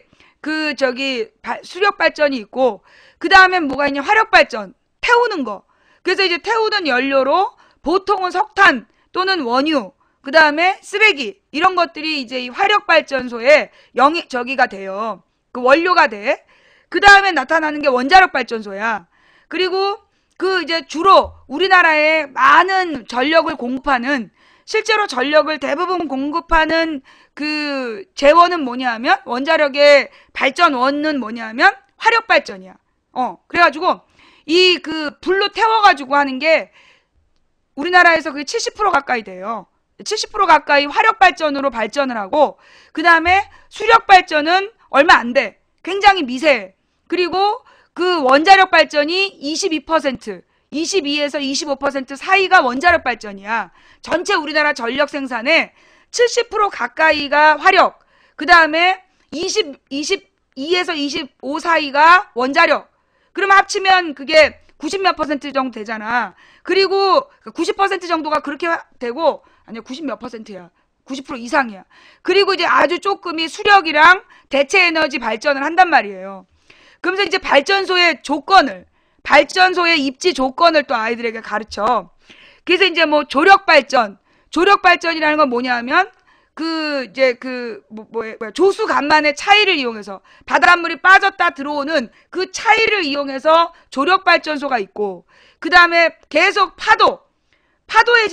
수력발전이 있고, 그 다음에 뭐가 있냐, 화력발전, 태우는 거. 그래서 이제 태우는 연료로 보통은 석탄 또는 원유, 그 다음에 쓰레기, 이런 것들이 이제 이 화력발전소에 저기가 돼요. 그 원료가 돼. 그 다음에 나타나는 게 원자력발전소야. 그리고 이제 주로 우리나라에 많은 전력을 공급하는, 실제로 전력을 대부분 공급하는 그 재원은 뭐냐면, 원자력의 발전원은 뭐냐면 화력발전이야. 그래가지고 불로 태워가지고 하는 게 우리나라에서 그게 70% 가까이 돼요. 70% 가까이 화력발전으로 발전을 하고, 그 다음에 수력발전은 얼마 안 돼. 굉장히 미세. 그리고 그 원자력 발전이 22%, 22에서 25% 사이가 원자력 발전이야. 전체 우리나라 전력 생산의 70% 가까이가 화력, 그 다음에 22에서 25 사이가 원자력. 그러면 합치면 그게 90몇 % 정도 되잖아. 그리고 90% 정도가 그렇게 되고, 아니야, 90몇 %야. 90% 이상이야. 그리고 이제 아주 조금이 수력이랑 대체 에너지 발전을 한단 말이에요. 그러면서 이제 발전소의 입지 조건을 또 아이들에게 가르쳐. 그래서 이제 뭐 조력발전이라는 건 뭐냐면, 조수 간만의 차이를 이용해서, 바닷물이 빠졌다 들어오는 그 차이를 이용해서 조력발전소가 있고, 그 다음에 계속 파도에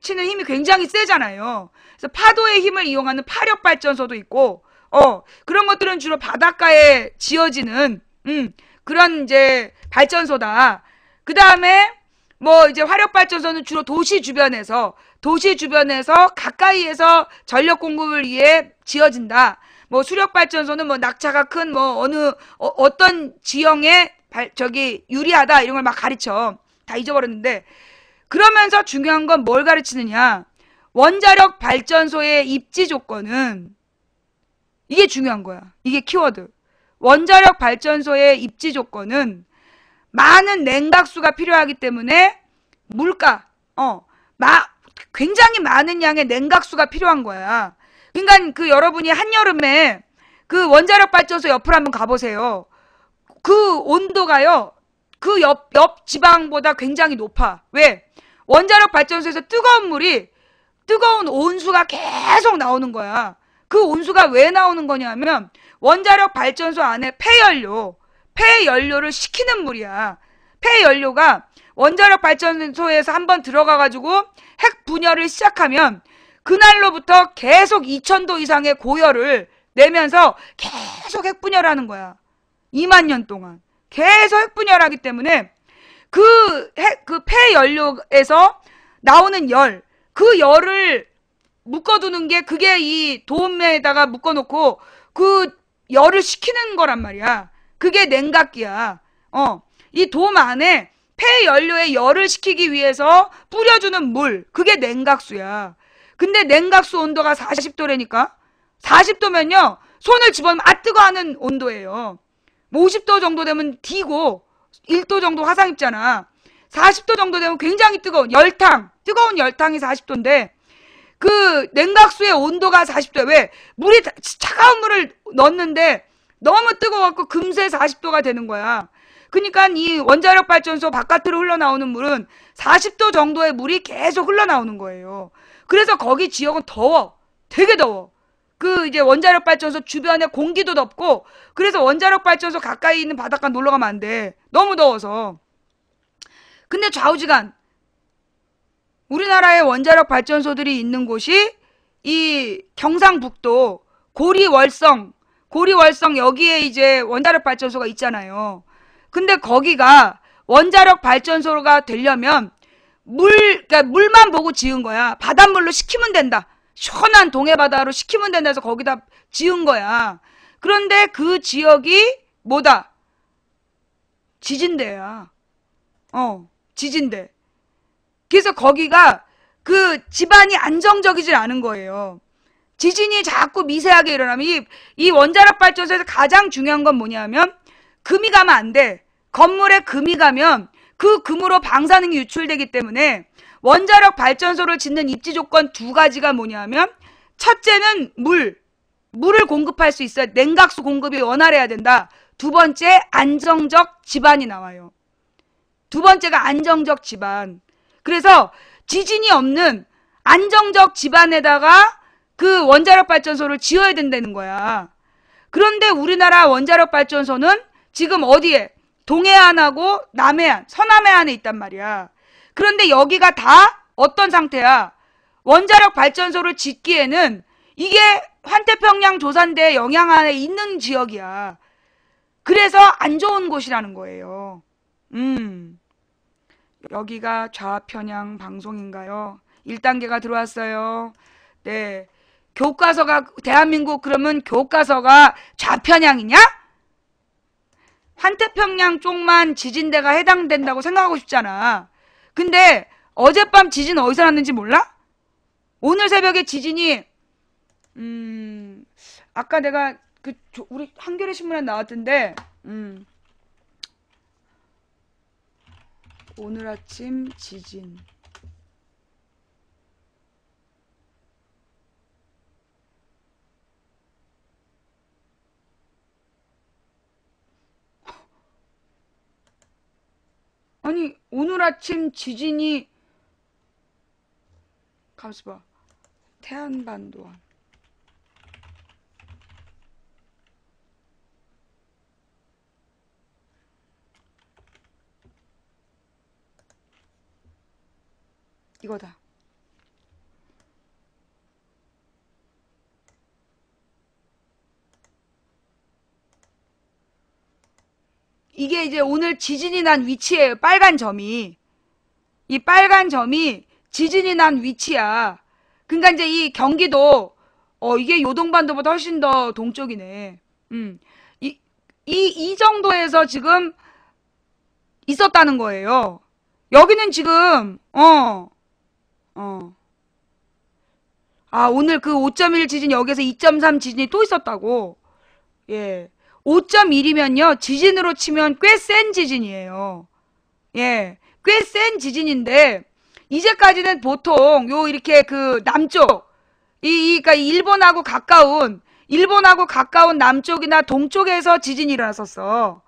치는 힘이 굉장히 세잖아요. 그래서 파도의 힘을 이용하는 파력발전소도 있고, 그런 것들은 주로 바닷가에 지어지는, 그런 이제 발전소다. 그 다음에 뭐 이제 화력발전소는 주로 도시 주변에서 가까이에서 전력 공급을 위해 지어진다. 뭐 수력발전소는 뭐 낙차가 큰 뭐 어떤 지형에 유리하다 이런 걸 막 가르쳐. 다 잊어버렸는데, 그러면서 중요한 건 뭘 가르치느냐? 원자력 발전소의 입지 조건은, 이게 중요한 거야. 이게 키워드. 원자력 발전소의 입지 조건은 많은 냉각수가 필요하기 때문에 굉장히 많은 양의 냉각수가 필요한 거야. 그러니까 그 여러분이 한여름에 그 원자력 발전소 옆으로 한번 가보세요. 그 온도가요, 그 옆 지방보다 굉장히 높아. 왜? 원자력 발전소에서 뜨거운 온수가 계속 나오는 거야. 그 온수가 왜 나오는 거냐면 원자력 발전소 안에 폐연료를 식히는 물이야. 폐연료가 원자력 발전소에서 한번 들어가가지고 핵 분열을 시작하면 그날로부터 계속 2000도 이상의 고열을 내면서 계속 핵 분열하는 거야. 2만 년 동안 계속 핵 분열하기 때문에 그 폐연료에서 나오는 그 열을 묶어두는 게, 그게 이 돔에다가 묶어놓고 그 열을 식히는 거란 말이야. 그게 냉각기야. 이 돔 안에 폐연료의 열을 식히기 위해서 뿌려주는 물, 그게 냉각수야. 근데 냉각수 온도가 40도라니까? 40도면요, 손을 집어넣으면 뜨거 하는 온도예요. 뭐 50도 정도 되면 D고 1도 정도 화상 입잖아. 40도 정도 되면 굉장히 뜨거운 열탕이 40도인데 그 냉각수의 온도가 40도야. 왜? 차가운 물을 넣었는데 너무 뜨거워갖고 금세 40도가 되는 거야. 그러니까 이 원자력 발전소 바깥으로 흘러나오는 물은 40도 정도의 물이 계속 흘러나오는 거예요. 그래서 거기 지역은 더워. 되게 더워. 그 이제 원자력 발전소 주변에 공기도 덥고, 그래서 원자력 발전소 가까이 있는 바닷가 놀러 가면 안 돼. 너무 더워서. 근데 좌우지간 우리나라의 원자력 발전소들이 있는 곳이 이 경상북도 고리월성 여기에 이제 원자력 발전소가 있잖아요. 근데 거기가 원자력 발전소가 되려면 그러니까 물만 보고 지은 거야. 바닷물로 식히면 된다. 시원한 동해바다로 식히면 된다 해서 거기다 지은 거야. 그런데 그 지역이 뭐다? 지진대야. 지진대. 그래서 거기가 그 집안이 안정적이질 않은 거예요. 지진이 자꾸 미세하게 일어나면 이 원자력 발전소에서 가장 중요한 건 뭐냐면 금이 가면 안 돼. 건물에 금이 가면 그 금으로 방사능이 유출되기 때문에 원자력 발전소를 짓는 입지 조건 두 가지가 뭐냐면, 첫째는 물을 공급할 수 있어야, 냉각수 공급이 원활해야 된다. 두 번째, 안정적 지반이 나와요. 두 번째가 안정적 지반. 그래서 지진이 없는 안정적 지반에다가 그 원자력 발전소를 지어야 된다는 거야. 그런데 우리나라 원자력 발전소는 지금 어디에? 동해안하고 남해안, 서남해안에 있단 말이야. 그런데 여기가 다 어떤 상태야? 원자력 발전소를 짓기에는 이게 환태평양 조산대 영향 안에 있는 지역이야. 그래서 안 좋은 곳이라는 거예요. 여기가 좌편향 방송인가요? 1단계가 들어왔어요. 네. 교과서가, 대한민국 그러면 교과서가 좌편향이냐? 환태평양 쪽만 지진대가 해당된다고 생각하고 싶잖아. 근데 어젯밤 지진 어디서 났는지 몰라? 오늘 새벽에 지진이 아까 내가 우리 한겨레 신문에 나왔던데, 오늘 아침 지진. 아니, 오늘 아침 지진이, 가만있어 봐. 태안반도원. 이거다. 이게 이제 오늘 지진이 난 위치예요. 빨간 점이. 이 빨간 점이 지진이 난 위치야. 그러니까 이제 이 경기도 이게 요동반도보다 훨씬 더 동쪽이네. 이 정도에서 지금 있었다는 거예요. 여기는 지금 오늘 그 5.1 지진 여기서 2.3 지진이 또 있었다고. 예. 5.1이면요. 지진으로 치면 꽤 센 지진이에요. 예. 꽤 센 지진인데 이제까지는 보통 이렇게 그 남쪽 그러니까 일본하고 가까운 남쪽이나 동쪽에서 지진이 일어났었어.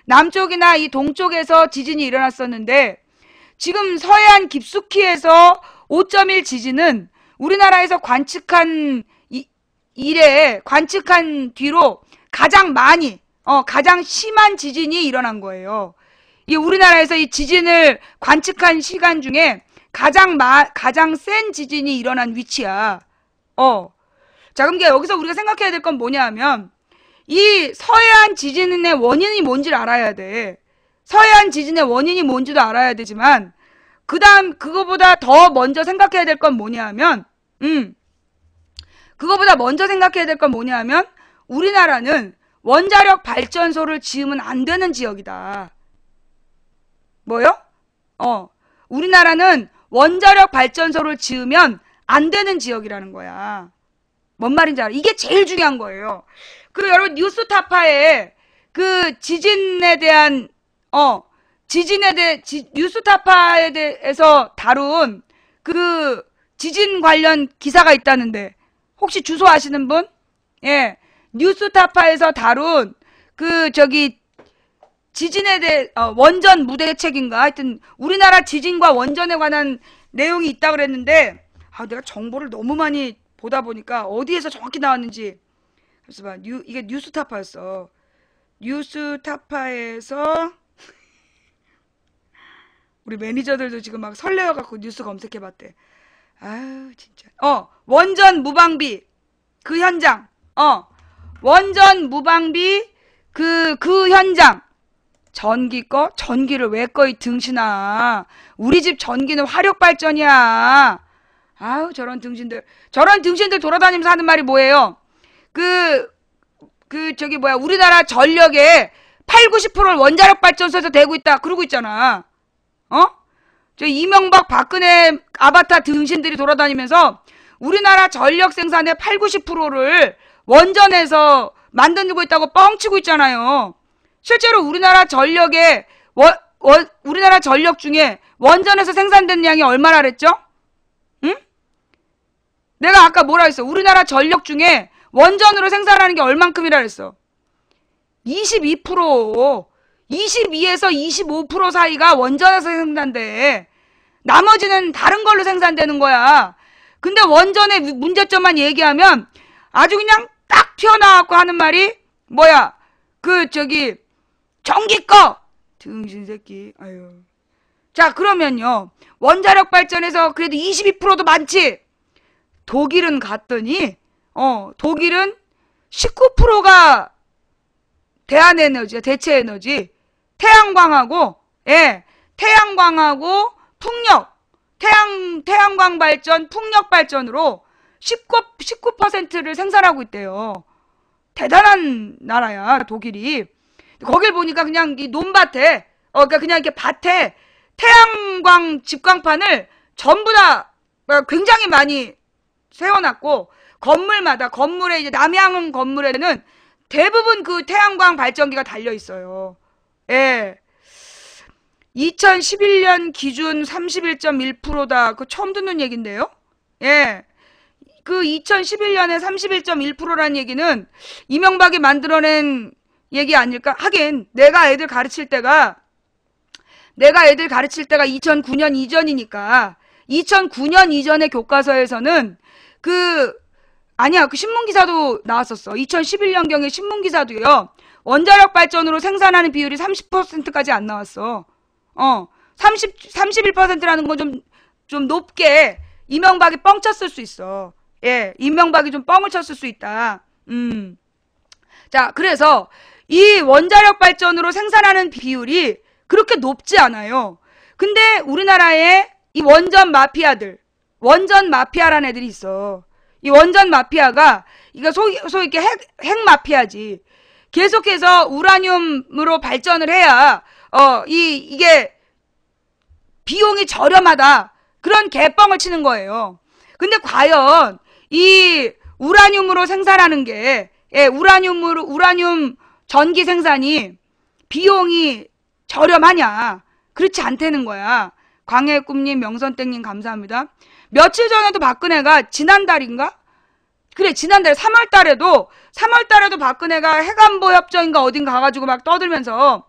남쪽이나 이 동쪽에서 지진이 일어났었는데 지금 서해안 깊숙이에서 5.1 지진은 우리나라에서 관측한 뒤로 가장 많이 가장 심한 지진이 일어난 거예요. 이 우리나라에서 이 지진을 관측한 시간 중에 가장 센 지진이 일어난 위치야. 자, 그럼 여기서 우리가 생각해야 될 건 뭐냐 하면 이 서해안 지진의 원인이 뭔지를 알아야 돼. 서해안 지진의 원인이 뭔지도 알아야 되지만 그거보다 더 먼저 생각해야 될 건 뭐냐 하면 우리나라는 원자력 발전소를 지으면 안 되는 지역이다. 뭐요? 우리나라는 원자력 발전소를 지으면 안 되는 지역이라는 거야. 뭔 말인지 알아? 이게 제일 중요한 거예요. 그리고 여러분 뉴스타파에 그 지진에 대한 뉴스타파에 대해서 다룬 그 지진 관련 기사가 있다는데 혹시 주소 아시는 분? 예. 뉴스타파에서 다룬 지진에 대해 원전 무대책인가 하여튼 우리나라 지진과 원전에 관한 내용이 있다 그랬는데 내가 정보를 너무 많이 보다 보니까 어디에서 정확히 나왔는지 그래서 봐. 이게 뉴스타파였어. 뉴스타파에서 우리 매니저들도 지금 막 설레어갖고 뉴스 검색해봤대. 아유 진짜. 원전 무방비 그 현장. 원전 무방비 그 현장. 전기를 왜 꺼 이 등신아. 우리 집 전기는 화력발전이야. 아우 저런 등신들 돌아다니면서 하는 말이 뭐예요? 우리나라 전력의 80-90%를 원자력 발전소에서 대고 있다 그러고 있잖아. 저 이명박 박근혜 아바타 등신들이 돌아다니면서 우리나라 전력 생산의 80-90%를 원전에서 만들고 있다고 뻥치고 있잖아요. 실제로 우리나라 전력 중에 원전에서 생산된 양이 얼마나 그랬죠? 응? 내가 아까 뭐라 했어? 우리나라 전력 중에 원전으로 생산하는 게 얼만큼이라 그랬어? 22%. 22에서 25% 사이가 원전에서 생산돼. 나머지는 다른 걸로 생산되는 거야. 근데 원전의 문제점만 얘기하면 아주 그냥 딱 튀어나와갖고 하는 말이 뭐야? 전기 꺼! 등신 새끼. 아유. 자, 그러면요. 원자력 발전에서 그래도 22%도 많지? 독일은 갔더니, 독일은 19%가 대한에너지야, 대체에너지. 태양광하고 풍력, 태양광 발전, 풍력 발전으로 19%를 생산하고 있대요. 대단한 나라야, 독일이. 거길 보니까 그냥 이 논밭에, 그러니까 그냥 이렇게 밭에 태양광 집광판을 전부 다 굉장히 많이 세워놨고, 건물에 이제 남양 건물에는 대부분 그 태양광 발전기가 달려 있어요. 예. 2011년 기준 31.1%다. 그거 처음 듣는 얘긴데요? 예. 그 2011년에 31.1%라는 얘기는 이명박이 만들어낸 얘기 아닐까? 하긴 내가 애들 가르칠 때가 2009년 이전이니까 2009년 이전의 교과서에서는 그 신문기사도 나왔었어. 2011년경에 신문기사도요. 원자력 발전으로 생산하는 비율이 30%까지 안 나왔어. 31%라는 건 좀 높게 이명박이 뻥 쳤을 수 있어. 예, 이명박이 좀 뻥을 쳤을 수 있다. 자, 그래서 이 원자력 발전으로 생산하는 비율이 그렇게 높지 않아요. 근데 우리나라에 이 원전 마피아들, 원전 마피아라는 애들이 있어. 이 원전 마피아가 이거 소위 이렇게 핵 마피아지. 계속해서 우라늄으로 발전을 해야 이게 비용이 저렴하다. 그런 개뻥을 치는 거예요. 근데 과연 이 우라늄으로 생산하는 게 우라늄 전기 생산이 비용이 저렴하냐? 그렇지 않다는 거야. 광해의 꿈님, 명선땡님 감사합니다. 며칠 전에도 박근혜가 지난달인가? 그래, 지난달 3월달에도 박근혜가 해관보 협정인가 어딘가 가가지고 막 떠들면서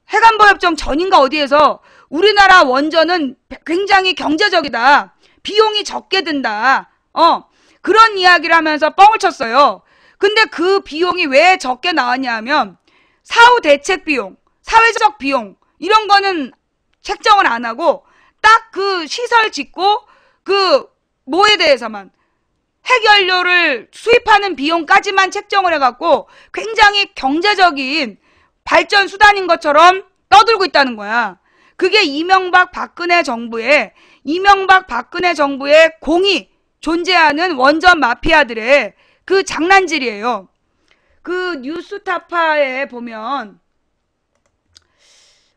해관보 협정 전인가 어디에서 우리나라 원전은 굉장히 경제적이다. 비용이 적게 든다. 그런 이야기를 하면서 뻥을 쳤어요. 근데 그 비용이 왜 적게 나왔냐 하면 사후 대책 비용, 사회적 비용 이런 거는 책정을 안 하고 딱 그 시설 짓고 그 뭐에 대해서만 핵연료를 수입하는 비용까지만 책정을 해갖고 굉장히 경제적인 발전 수단인 것처럼 떠들고 있다는 거야. 그게 이명박 박근혜 정부의 공이 존재하는 원전 마피아들의 그 장난질이에요. 그 뉴스타파에 보면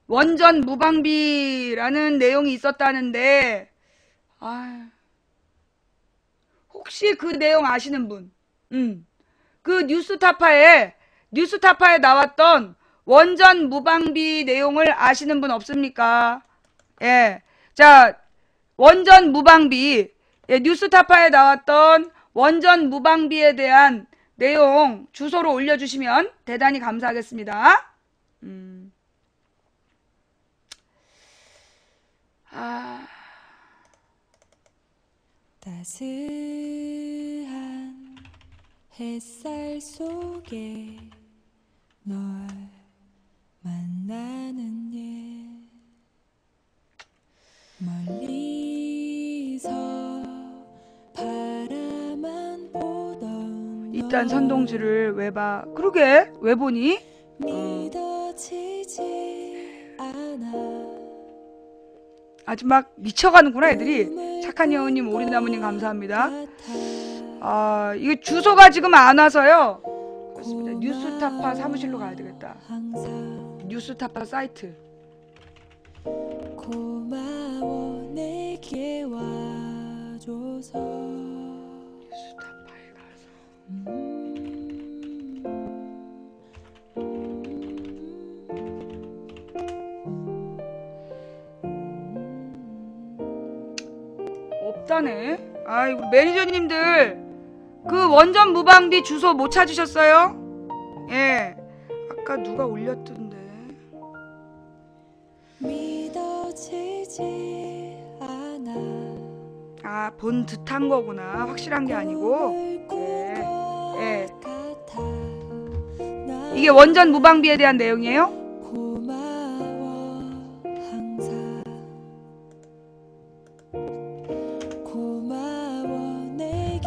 원전 무방비라는 내용이 있었다는데 혹시 그 내용 아시는 분? 그 뉴스타파에 나왔던 원전 무방비 내용을 아시는 분 없습니까? 예. 자, 원전 무방비, 뉴스타파에 나왔던 원전 무방비에 대한 내용 주소로 올려주시면 대단히 감사하겠습니다. 따스한 햇살 속에 널 만나는 예 멀리서 바라만 보던 이딴 선동주를 왜 봐? 그러게 왜 보니? 믿어지지 않아 아주 막 미쳐가는구나 애들이. 착한 여우님, 오리나무님 감사합니다. 이거 주소가 지금 안 와서요. 그렇습니다. 뉴스타파 사무실로 가야 되겠다. 뉴스타파 사이트. 고마워 내게 와줘서 뉴스타파에 가서. 없다네. 아이고 매니저님들 그 원전 무방비 주소 못 찾으셨어요? 예. 아까 누가 올렸던데. 믿어지지 않아 본 듯한 거구나. 확실한 게 아니고. 예. 이게 원전 무방비에 대한 내용이에요?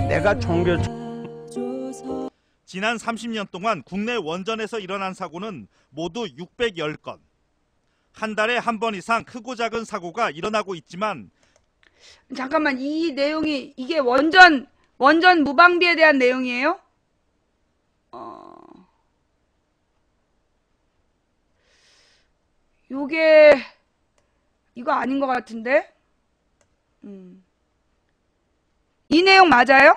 내가 종교 지난 30년 동안 국내 원전에서 일어난 사고는 모두 610건. 한 달에 한 번 이상 크고 작은 사고가 일어나고 있지만 잠깐만, 이 내용이 이게 원전 무방비에 대한 내용이에요? 요게 이거 아닌 것 같은데? 이 내용 맞아요?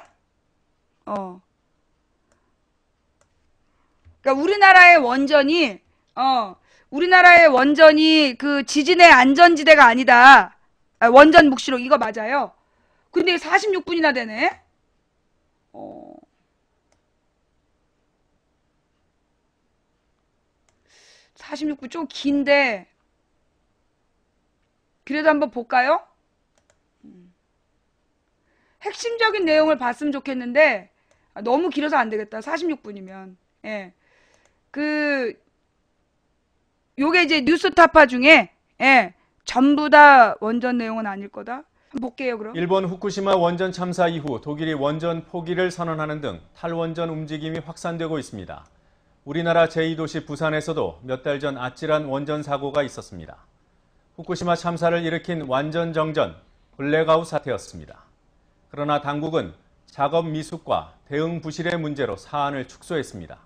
그러니까 우리나라의 원전이 그 지진의 안전지대가 아니다. 원전 묵시록 이거 맞아요? 근데 46분이나 되네? 46분 좀 긴데 그래도 한번 볼까요? 핵심적인 내용을 봤으면 좋겠는데 너무 길어서 안 되겠다. 46분이면. 예. 요게 이제 뉴스타파 중에 전부 다 원전 내용은 아닐 거다. 한번 볼게요, 그럼. 일본 후쿠시마 원전 참사 이후 독일이 원전 포기를 선언하는 등 탈원전 움직임이 확산되고 있습니다. 우리나라 제2도시 부산에서도 몇 달 전 아찔한 원전 사고가 있었습니다. 후쿠시마 참사를 일으킨 완전 정전, 블랙아웃 사태였습니다. 그러나 당국은 작업 미숙과 대응 부실의 문제로 사안을 축소했습니다.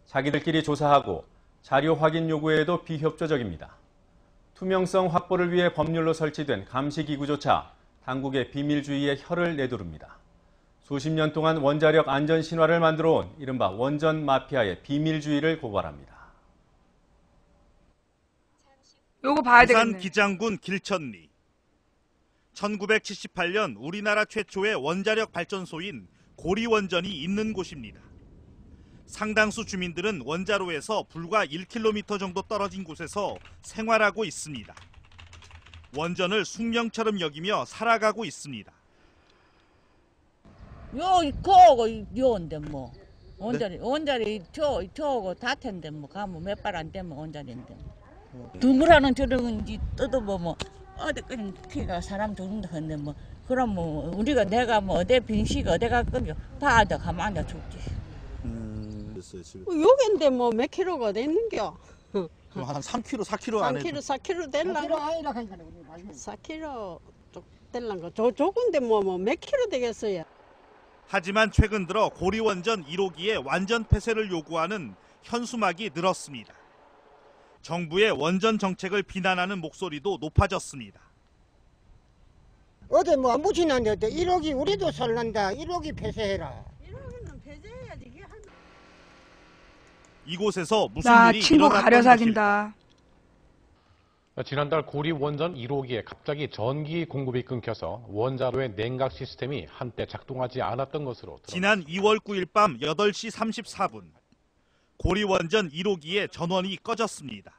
자기들끼리 조사하고 자료 확인 요구에도 비협조적입니다. 투명성 확보를 위해 법률로 설치된 감시기구조차 당국의 비밀주의에 혀를 내두릅니다. 수십 년 동안 원자력 안전 신화를 만들어 온 이른바 원전 마피아의 비밀주의를 고발합니다. 요거 봐야 부산 되겠네. 기장군 길천리. 1978년 우리나라 최초의 원자력 발전소인 고리원전이 있는 곳입니다. 상당수 주민들은 원자로에서 불과 1km 정도 떨어진 곳에서 생활하고 있습니다. 원전을 숙명처럼 여기며 살아가고 있습니다. 거고 요인데 뭐 원자리 저거 다 텐데 뭐 가면 몇 발 안 되면 원자리인데 둥그라는 저런지 뜯어보면 어디까지 피가 사람 죽는다 했는데 뭐 그럼 뭐 우리가 내가 뭐 어디 빙시가 어디 갔거든요 봐도 가만 앉아 죽지. 여긴데 뭐 몇 킬로가 어디 있는겨? 그럼 한 3kg, 4kg 안에 3kg, 4kg 될란가? 4kg 쪽 될란가? 조금데 뭐 몇 킬로 되겠어요? 하지만 최근 들어 고리원전 1호기의 완전 폐쇄를 요구하는 현수막이 늘었습니다. 정부의 원전 정책을 비난하는 목소리도 높아졌습니다. 어제 뭐 안부 지났는데 1호기 우리도 설난다. 1호기 폐쇄해라. 1호기는 폐쇄해야지. 이게 한... 이곳에서 무슨 나 일이 친구 일어났던 가려 것일까? 사귄다. 지난달 고리 원전 1호기에 갑자기 전기 공급이 끊겨서 원자로의 냉각 시스템이 한때 작동하지 않았던 것으로 드러났습니다. 지난 2월 9일 밤 8시 34분 고리 원전 1호기의 전원이 꺼졌습니다.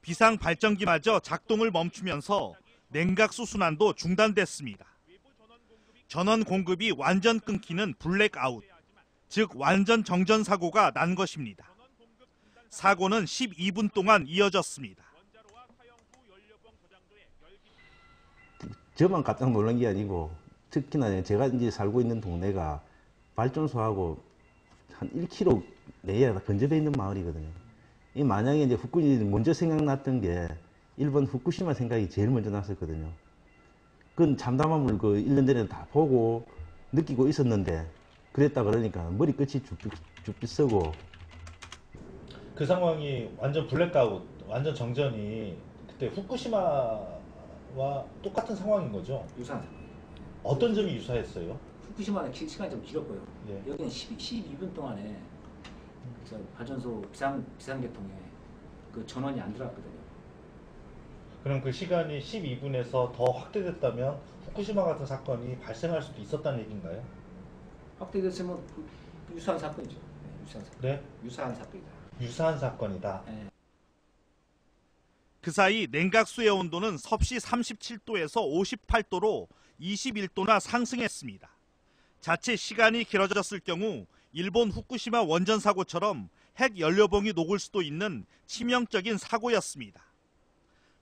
비상 발전기마저 작동을 멈추면서 냉각수 순환도 중단됐습니다. 전원 공급이 완전 끊기는 블랙아웃, 즉 완전 정전 사고가 난 것입니다. 사고는 12분 동안 이어졌습니다. 저만 깜짝 놀란 게 아니고 특히나 제가 이제 살고 있는 동네가 발전소하고 한 1km 내에 근접해 있는 마을이거든요. 이 만약에 이제 후쿠시마 먼저 생각났던 게 일본 후쿠시마 생각이 제일 먼저 났었거든요. 그건 참담함을 그 1년 전에 다 보고 느끼고 있었는데 그랬다 그러니까 머리끝이 죽빛 쓰고. 그 상황이 완전 블랙아웃, 완전 정전이 그때 후쿠시마와 똑같은 상황인 거죠? 유사한 상황. 어떤 점이 유사했어요? 후쿠시마는 시간이 좀 길었고요. 네. 여기는 12분 동안에 그래서 발전소 비상계통에 그 전원이 안 들어갔거든요. 그럼 그 시간이 12분에서 더 확대됐다면 후쿠시마 같은 사건이 발생할 수도 있었다는 얘기인가요? 확대됐으면 유사한 사건이죠. 네, 유사한 사건. 네? 유사한 사건이다. 유사한 사건이다. 네. 그 사이 냉각수의 온도는 섭씨 37도에서 58도로 21도나 상승했습니다. 자칫 시간이 길어졌을 경우 일본 후쿠시마 원전 사고처럼 핵 연료봉이 녹을 수도 있는 치명적인 사고였습니다.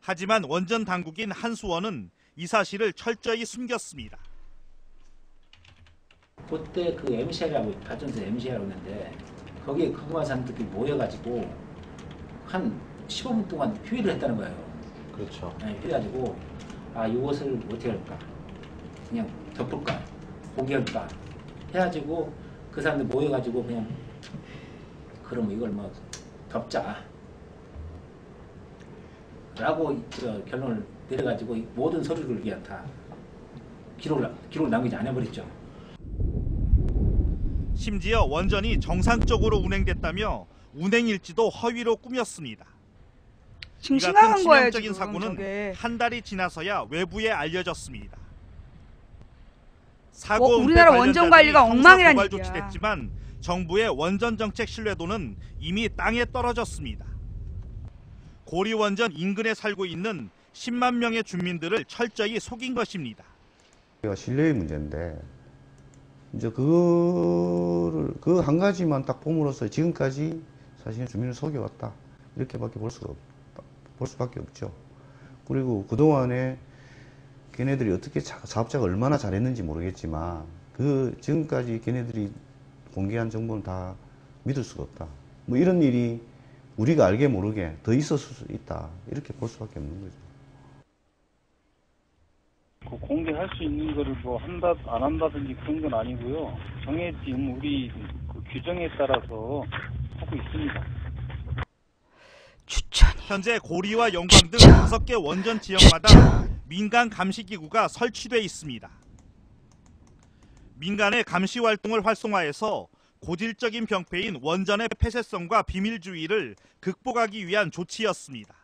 하지만 원전 당국인 한수원은 이 사실을 철저히 숨겼습니다. 그때 그 MCR이라고 발전소 MCR이라고 했는데 거기에 근무한 사람들끼리 모여가지고 한 15분 동안 휴일을 했다는 거예요. 그렇죠. 네, 그래가지고 이것을 어떻게 할까? 그냥 덮을까? 포기할까? 해가지고 그 사람들 모여가지고 그냥 그럼 이걸 뭐 덮자 라고 결론을 내려가지고 모든 서류를 그냥 다 기록을 남기지 않아버렸죠. 심지어 원전이 정상적으로 운행됐다며 운행일지도 허위로 꾸몄습니다. 지금 이 심각한 같은 거예요, 치명적인 지금 사고는 저게. 한 달이 지나서야 외부에 알려졌습니다. 사고 은폐 우리나라 원전 관리가 관련자들이 엉망이란 형사 고발 얘기야. 조치됐지만 정부의 원전 정책 신뢰도는 이미 땅에 떨어졌습니다. 고리 원전 인근에 살고 있는 10만 명의 주민들을 철저히 속인 것입니다. 신뢰의 문제인데 이제 그 한 가지만 딱 봄으로써 지금까지 사실 주민을 속여왔다 이렇게밖에 볼 수밖에 없죠. 그리고 그동안에 걔네들이 어떻게 사업자가 얼마나 잘했는지 모르겠지만 그 지금까지 걔네들이 공개한 정보는 다 믿을 수가 없다. 뭐 이런 일이 우리가 알게 모르게 더 있었을 수 있다. 이렇게 볼 수밖에 없는 거죠. 공개할 수 있는 거를 뭐 한다 안 한다든지 그런 건 아니고요. 정해진 우리 그 규정에 따라서 하고 있습니다. 현재 고리와 영광 등 5개 원전 지역마다 민간 감시기구가 설치돼 있습니다. 민간의 감시 활동을 활성화해서 고질적인 병폐인 원전의 폐쇄성과 비밀주의를 극복하기 위한 조치였습니다.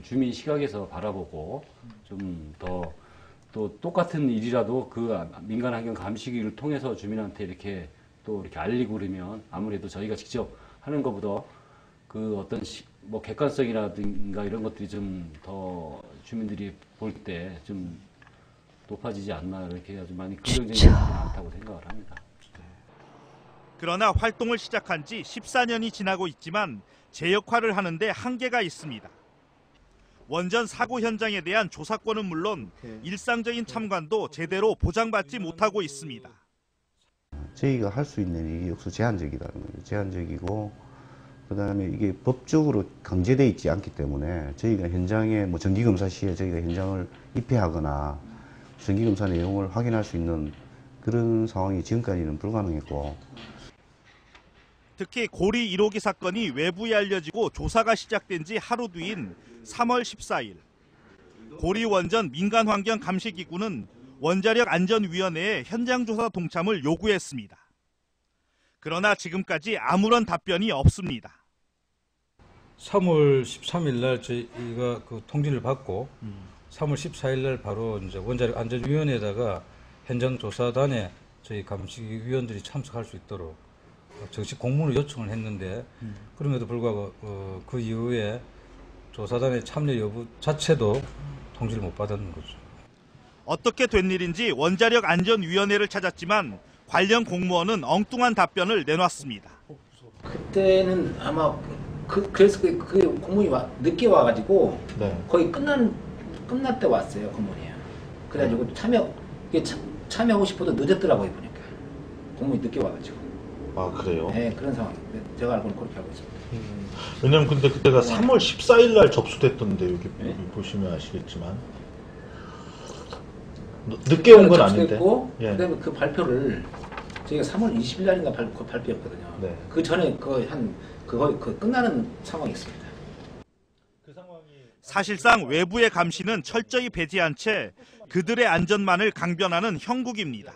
주민 시각에서 바라보고 좀 더 또 똑같은 일이라도 그 민간 환경 감시기를 통해서 주민한테 이렇게 또 이렇게 알리고 그러면 아무래도 저희가 직접 하는 것보다 그 어떤 뭐 객관성이라든가 이런 것들이 좀 더 주민들이 볼 때 좀 높아지지 않나 이렇게 아주 많이 긍정적이지 않다고 생각을 합니다. 그러나 활동을 시작한 지 14년이 지나고 있지만 제 역할을 하는데 한계가 있습니다. 원전 사고 현장에 대한 조사권은 물론 일상적인 참관도 제대로 보장받지 못하고 있습니다. 저희가 할 수 있는 일이 역수 제한적이다는 거예요. 제한적이고 그다음에 이게 법적으로 강제되어 있지 않기 때문에 저희가 현장에 뭐 정기검사 시에 저희가 현장을 입회하거나 정기검사 내용을 확인할 수 있는 그런 상황이 지금까지는 불가능했고 특히 고리 1호기 사건이 외부에 알려지고 조사가 시작된 지 하루 뒤인 3월 14일 고리 원전 민간환경감시기구는 원자력안전위원회에 현장조사 동참을 요구했습니다. 그러나 지금까지 아무런 답변이 없습니다. 3월 13일 날 저희가 그 통지를 받고 3월 14일 날 바로 이제 원자력안전위원회에다가 현장조사단에 저희 감시위원들이 참석할 수 있도록 정식 공문을 요청을 했는데 그럼에도 불구하고 그 이후에 조사단의 참여 여부 자체도 통지를 못 받았는 거죠. 어떻게 된 일인지 원자력안전위원회를 찾았지만 관련 공무원은 엉뚱한 답변을 내놨습니다. 그때는 아마 그래서 그 공무원이 늦게 와가지고 거의 끝날 때 왔어요 공무원이. 그래가지고 참여하고 싶어도 늦었더라고요 보니까 공무원이 늦게 와가지고. 아 그래요? 네 그런 상황. 제가 알고는 그렇게 알고 있습니다. 왜냐면 근데 그때가 3월 14일 날 접수됐던데 여기 보시면 아시겠지만 늦게 온 건 아닌데. 그다음에 그 발표를 저희가 3월 20일 날인가 발표였거든요. 네. 그 전에 그 끝나는 상황이었습니다. 사실상 외부의 감시는 철저히 배제한 채 그들의 안전만을 강변하는 형국입니다.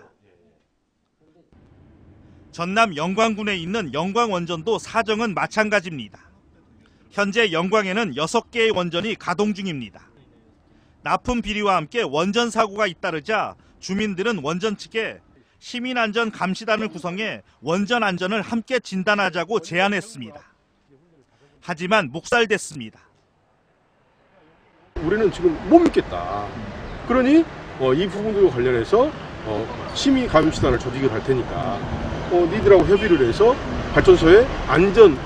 전남 영광군에 있는 영광원전도 사정은 마찬가지입니다. 현재 영광에는 6개의 원전이 가동 중입니다. 납품 비리와 함께 원전 사고가 잇따르자 주민들은 원전 측에 시민안전감시단을 구성해 원전 안전을 함께 진단하자고 제안했습니다. 하지만 묵살됐습니다. 우리는 지금 못 믿겠다. 그러니 이 부분들과 관련해서 시민감시단을 조직을 할 테니까 니들하고 협의를 해서 발전소의 안전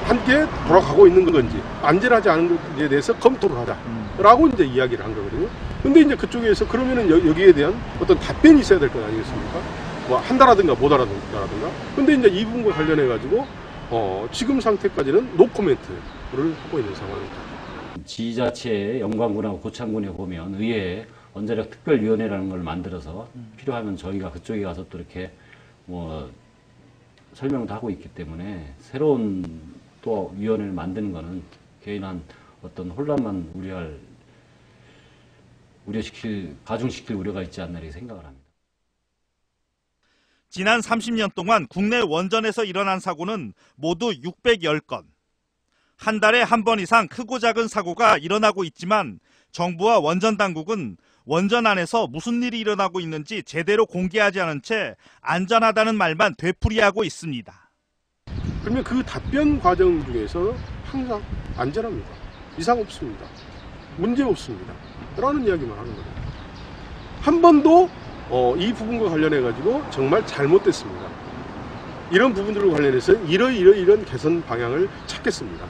함께 돌아가고 있는 건지 안전하지 않은 것에 대해서 검토를 하자라고 이제 이야기를 한 거거든요. 근데 이제 그쪽에서 그러면은 여기에 대한 어떤 답변이 있어야 될 것 아니겠습니까? 뭐 한다라든가 못하라든가. 근데 이제 이 부분과 관련해 가지고 지금 상태까지는 노코멘트를 하고 있는 상황입니다. 지자체의 영광군하고 고창군에 보면 의회에 원자력 특별위원회라는 걸 만들어서 필요하면 저희가 그쪽에 가서 또 이렇게 뭐 설명도 하고 있기 때문에 새로운 또 위원회를 만드는 거는 개인한 어떤 혼란만 가중시킬 우려가 있지 않나 이렇게 생각을 합니다. 지난 30년 동안 국내 원전에서 일어난 사고는 모두 610건. 한 달에 한 번 이상 크고 작은 사고가 일어나고 있지만 정부와 원전 당국은 원전 안에서 무슨 일이 일어나고 있는지 제대로 공개하지 않은 채 안전하다는 말만 되풀이하고 있습니다. 그러면 그 답변 과정 중에서 항상 안전합니다. 이상 없습니다. 문제 없습니다. 라는 이야기만 하는 거예요. 한 번도 이 부분과 관련해 가지고 정말 잘못됐습니다. 이런 부분들과 관련해서 이런 개선 방향을 찾겠습니다.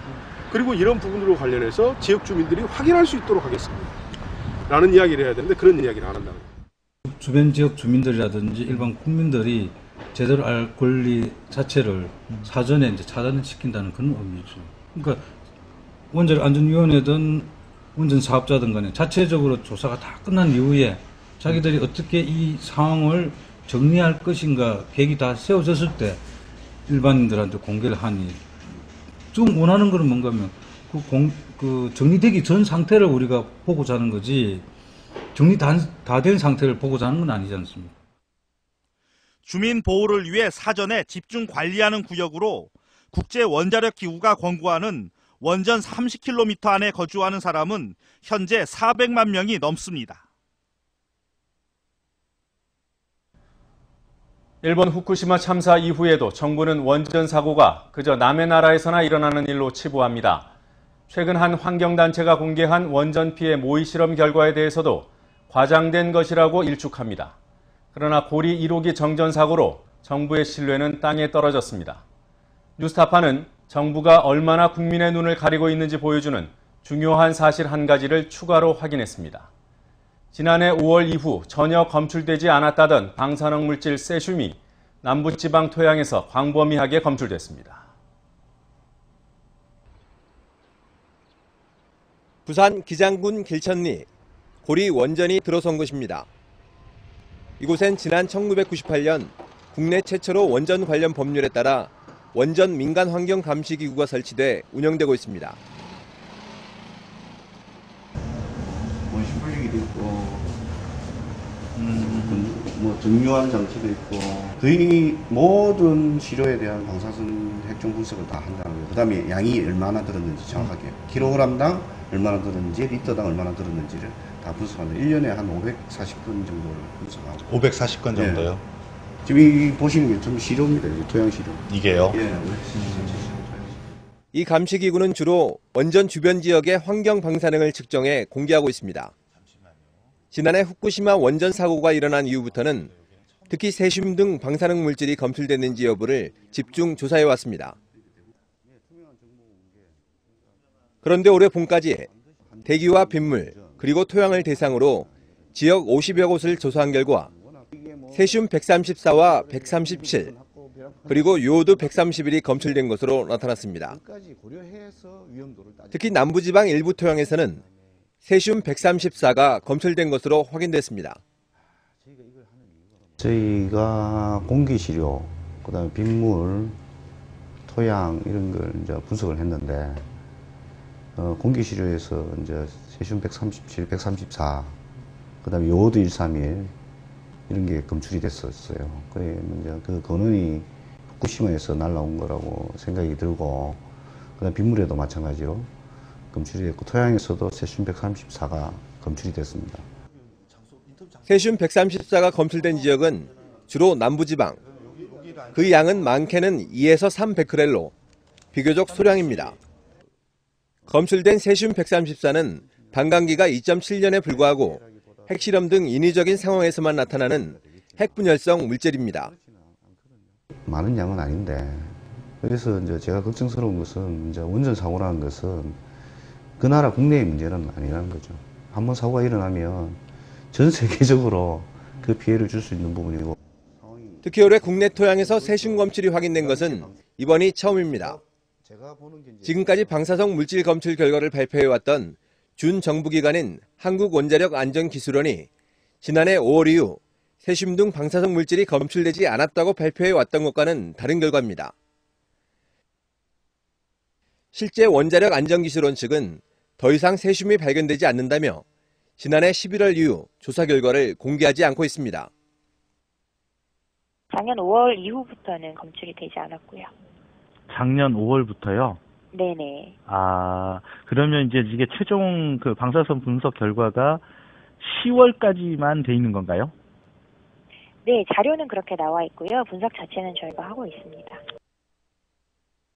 그리고 이런 부분들과 관련해서 지역 주민들이 확인할 수 있도록 하겠습니다. 라는 이야기를 해야 되는데 그런 이야기를 안 한다는 거예요. 주변 지역 주민들이라든지 일반 국민들이 제대로 알 권리 자체를 사전에 이제 차단시킨다는 그런 의미죠. 그러니까 원자력안전위원회든 원전 사업자든 간에 자체적으로 조사가 다 끝난 이후에 자기들이 어떻게 이 상황을 정리할 것인가 계획이 다 세워졌을 때 일반인들한테 공개를 하니, 좀 원하는 거는 뭔가 하면 그 정리되기 전 상태를 우리가 보고자 하는 거지, 정리 다 된 상태를 보고자 하는 건 아니지 않습니까? 주민 보호를 위해 사전에 집중 관리하는 구역으로 국제원자력기구가 권고하는 원전 30km 안에 거주하는 사람은 현재 400만 명이 넘습니다. 일본 후쿠시마 참사 이후에도 정부는 원전 사고가 그저 남의 나라에서나 일어나는 일로 치부합니다. 최근 한 환경단체가 공개한 원전 피해 모의 실험 결과에 대해서도 과장된 것이라고 일축합니다. 그러나 고리 1호기 정전 사고로 정부의 신뢰는 땅에 떨어졌습니다. 뉴스타파는 정부가 얼마나 국민의 눈을 가리고 있는지 보여주는 중요한 사실 한 가지를 추가로 확인했습니다. 지난해 5월 이후 전혀 검출되지 않았다던 방사능 물질 세슘이 남부지방 토양에서 광범위하게 검출됐습니다. 부산 기장군 길천리 고리 원전이 들어선 곳입니다. 이곳엔 지난 1998년 국내 최초로 원전 관련 법률에 따라 원전 민간 환경 감시 기구가 설치돼 운영되고 있습니다. 시불리기도 있고, 정유한 장치도 있고, 거의 모든 시료에 대한 방사선 핵종 분석을 다 한다는 거예요. 그 다음에 양이 얼마나 들었는지 정확하게, 킬로그램당 얼마나 들었는지, 리터당 얼마나 들었는지를 다 분석합니다. 1년에 한 540건 정도를 분석하고. 540건 정도요? 예. 지금 이 보시는 게 좀 시료입니다. 토양 시료. 이게요? 예. 이 감시기구는 주로 원전 주변 지역의 환경 방사능을 측정해 공개하고 있습니다. 지난해 후쿠시마 원전 사고가 일어난 이후부터는 특히 세슘 등 방사능 물질이 검출됐는지 여부를 집중 조사해 왔습니다. 그런데 올해 봄까지 대기와 빗물 그리고 토양을 대상으로 지역 50여 곳을 조사한 결과 세슘 134와 137 그리고 요오드 131이 검출된 것으로 나타났습니다. 특히 남부지방 일부 토양에서는 세슘 134가 검출된 것으로 확인됐습니다. 저희가 공기시료, 그다음에 빗물, 토양 이런 걸 이제 분석을 했는데, 공기시료에서 이제 세슘 137, 134, 그다음에 요오드 131 이런 게 검출이 됐었어요. 그래 이제 그 근원이 후쿠시마에서 날라온 거라고 생각이 들고, 그다음 빗물에도 마찬가지로 검출이 됐고, 토양에서도 세슘 134가 검출이 됐습니다. 세슘 134가 검출된 지역은 주로 남부지방. 그 양은 많게는 2에서 3 베크렐로, 비교적 소량입니다. 검출된 세슘 134는 반감기가 2.7년에 불과하고 핵실험 등 인위적인 상황에서만 나타나는 핵분열성 물질입니다. 많은 양은 아닌데, 그래서 이제 제가 걱정스러운 것은 이제 원전 사고라는 것은 그 나라 국내의 문제는 아니라는 거죠. 한번 사고가 일어나면 전 세계적으로 그 피해를 줄 수 있는 부분이고. 특히 올해 국내 토양에서 세슘 검출이 확인된 것은 이번이 처음입니다. 지금까지 방사성 물질 검출 결과를 발표해왔던 준정부기관인 한국원자력안전기술원이 지난해 5월 이후 세슘 등 방사성 물질이 검출되지 않았다고 발표해왔던 것과는 다른 결과입니다. 실제 원자력안전기술원 측은 더 이상 세슘이 발견되지 않는다며 지난해 11월 이후 조사 결과를 공개하지 않고 있습니다. 작년 5월 이후부터는 검출이 되지 않았고요. 작년 5월부터요? 네네. 아, 그러면 이제 이게 최종 그 방사선 분석 결과가 10월까지만 돼 있는 건가요? 네, 자료는 그렇게 나와 있고요. 분석 자체는 저희가 하고 있습니다.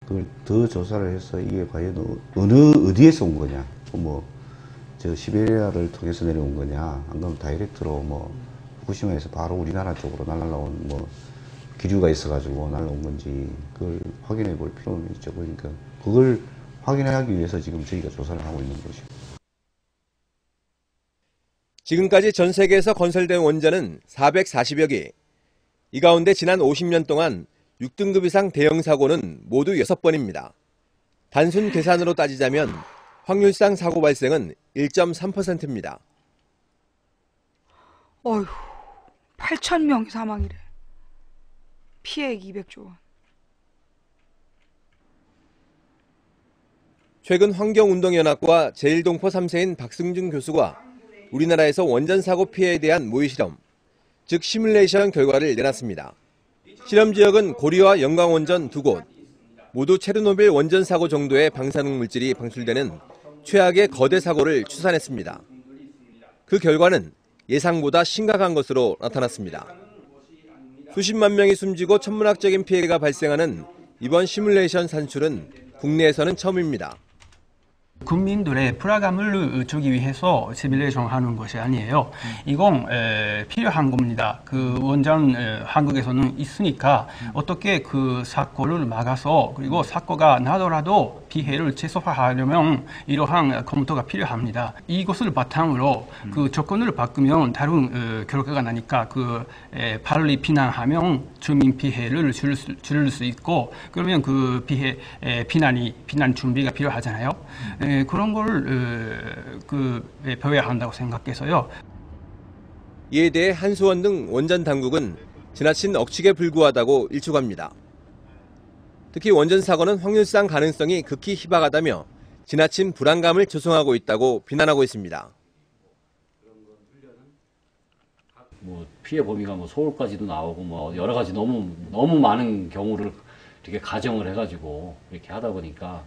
그걸 더 조사를 해서 이게 과연 어디에서 온 거냐, 저 시베리아를 통해서 내려온 거냐, 아니면 다이렉트로 후쿠시마에서 바로 우리나라 쪽으로 날라온 기류가 있어가지고 날라온 건지 그걸 확인해 볼 필요는 있죠. 그러니까 그걸 확인하기 위해서 지금 저희가 조사를 하고 있는 것이고. 지금까지 전 세계에서 건설된 원전은 440여 개. 이 가운데 지난 50년 동안 6등급 이상 대형 사고는 모두 6번입니다. 단순 계산으로 따지자면 확률상 사고 발생은 1.3%입니다. 어휴, 8,000명이 사망이래. 피해액 200조 원. 최근 환경운동연합과 제1동포 3세인 박승준 교수가 우리나라에서 원전사고 피해에 대한 모의실험, 즉 시뮬레이션 결과를 내놨습니다. 실험 지역은 고리와 영광원전 2곳, 모두 체르노빌 원전 사고 정도의 방사능 물질이 방출되는 최악의 거대 사고를 추산했습니다. 그 결과는 예상보다 심각한 것으로 나타났습니다. 수십만 명이 숨지고 천문학적인 피해가 발생하는 이번 시뮬레이션 산출은 국내에서는 처음입니다. 국민들의 불안감을 주기 위해서 시뮬레이션 하는 것이 아니에요. 이건 필요한 겁니다. 그 원전 한국에서는 있으니까 어떻게 그 사고를 막아서 그리고 사고가 나더라도 피해를 최소화하려면 이러한 검토가 필요합니다. 이것을 바탕으로 그 조건을 바꾸면 다른 결과가 나니까 그 빨리 비난하면 주민 피해를 줄일 수 있고 그러면 그 비난 준비가 필요하잖아요. 그런 걸 배워야 한다고 생각해서요. 이에 대해 한수원 등 원전 당국은 지나친 억측에 불구하다고 일축합니다. 특히 원전 사고는 확률상 가능성이 극히 희박하다며 지나친 불안감을 조성하고 있다고 비난하고 있습니다. 뭐 피해 범위가 뭐 서울까지도 나오고 뭐 여러 가지 너무 많은 경우를 이렇게 가정을 해가지고 이렇게 하다 보니까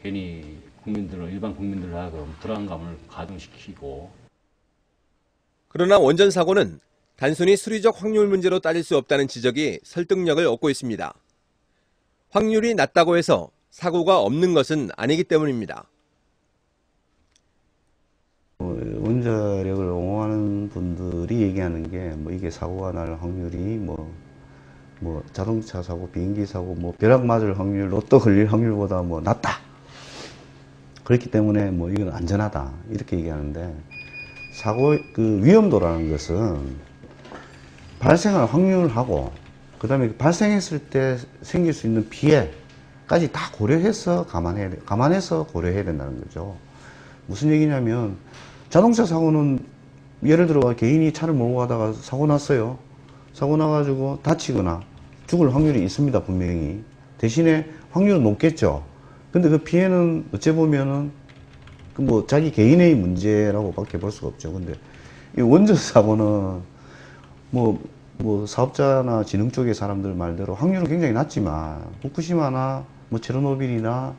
괜히 일반 국민들을 하여금 불안감을 가중시키고. 그러나 원전 사고는 단순히 수리적 확률 문제로 따질 수 없다는 지적이 설득력을 얻고 있습니다. 확률이 낮다고 해서 사고가 없는 것은 아니기 때문입니다. 원자력을 옹호하는 분들이 얘기하는 게 뭐 이게 사고가 날 확률이 뭐 자동차 사고, 비행기 사고, 뭐 벼락 맞을 확률, 로또 걸릴 확률보다 뭐 낮다. 그렇기 때문에 뭐 이건 안전하다 이렇게 얘기하는데 사고 그 위험도라는 것은 발생할 확률하고 그다음에 발생했을 때 생길 수 있는 피해까지 다 고려해서 감안해서 고려해야 된다는 거죠. 무슨 얘기냐면 자동차 사고는 예를 들어 개인이 차를 몰고 가다가 사고 났어요. 사고 나가지고 다치거나 죽을 확률이 있습니다, 분명히. 대신에 확률은 높겠죠. 근데 그 피해는 어째 보면은 그 뭐 자기 개인의 문제라고 밖에 볼 수가 없죠. 근데 이 원전 사고는 뭐 사업자나 지능 쪽의 사람들 말대로 확률은 굉장히 낮지만 후쿠시마나 뭐 체르노빌이나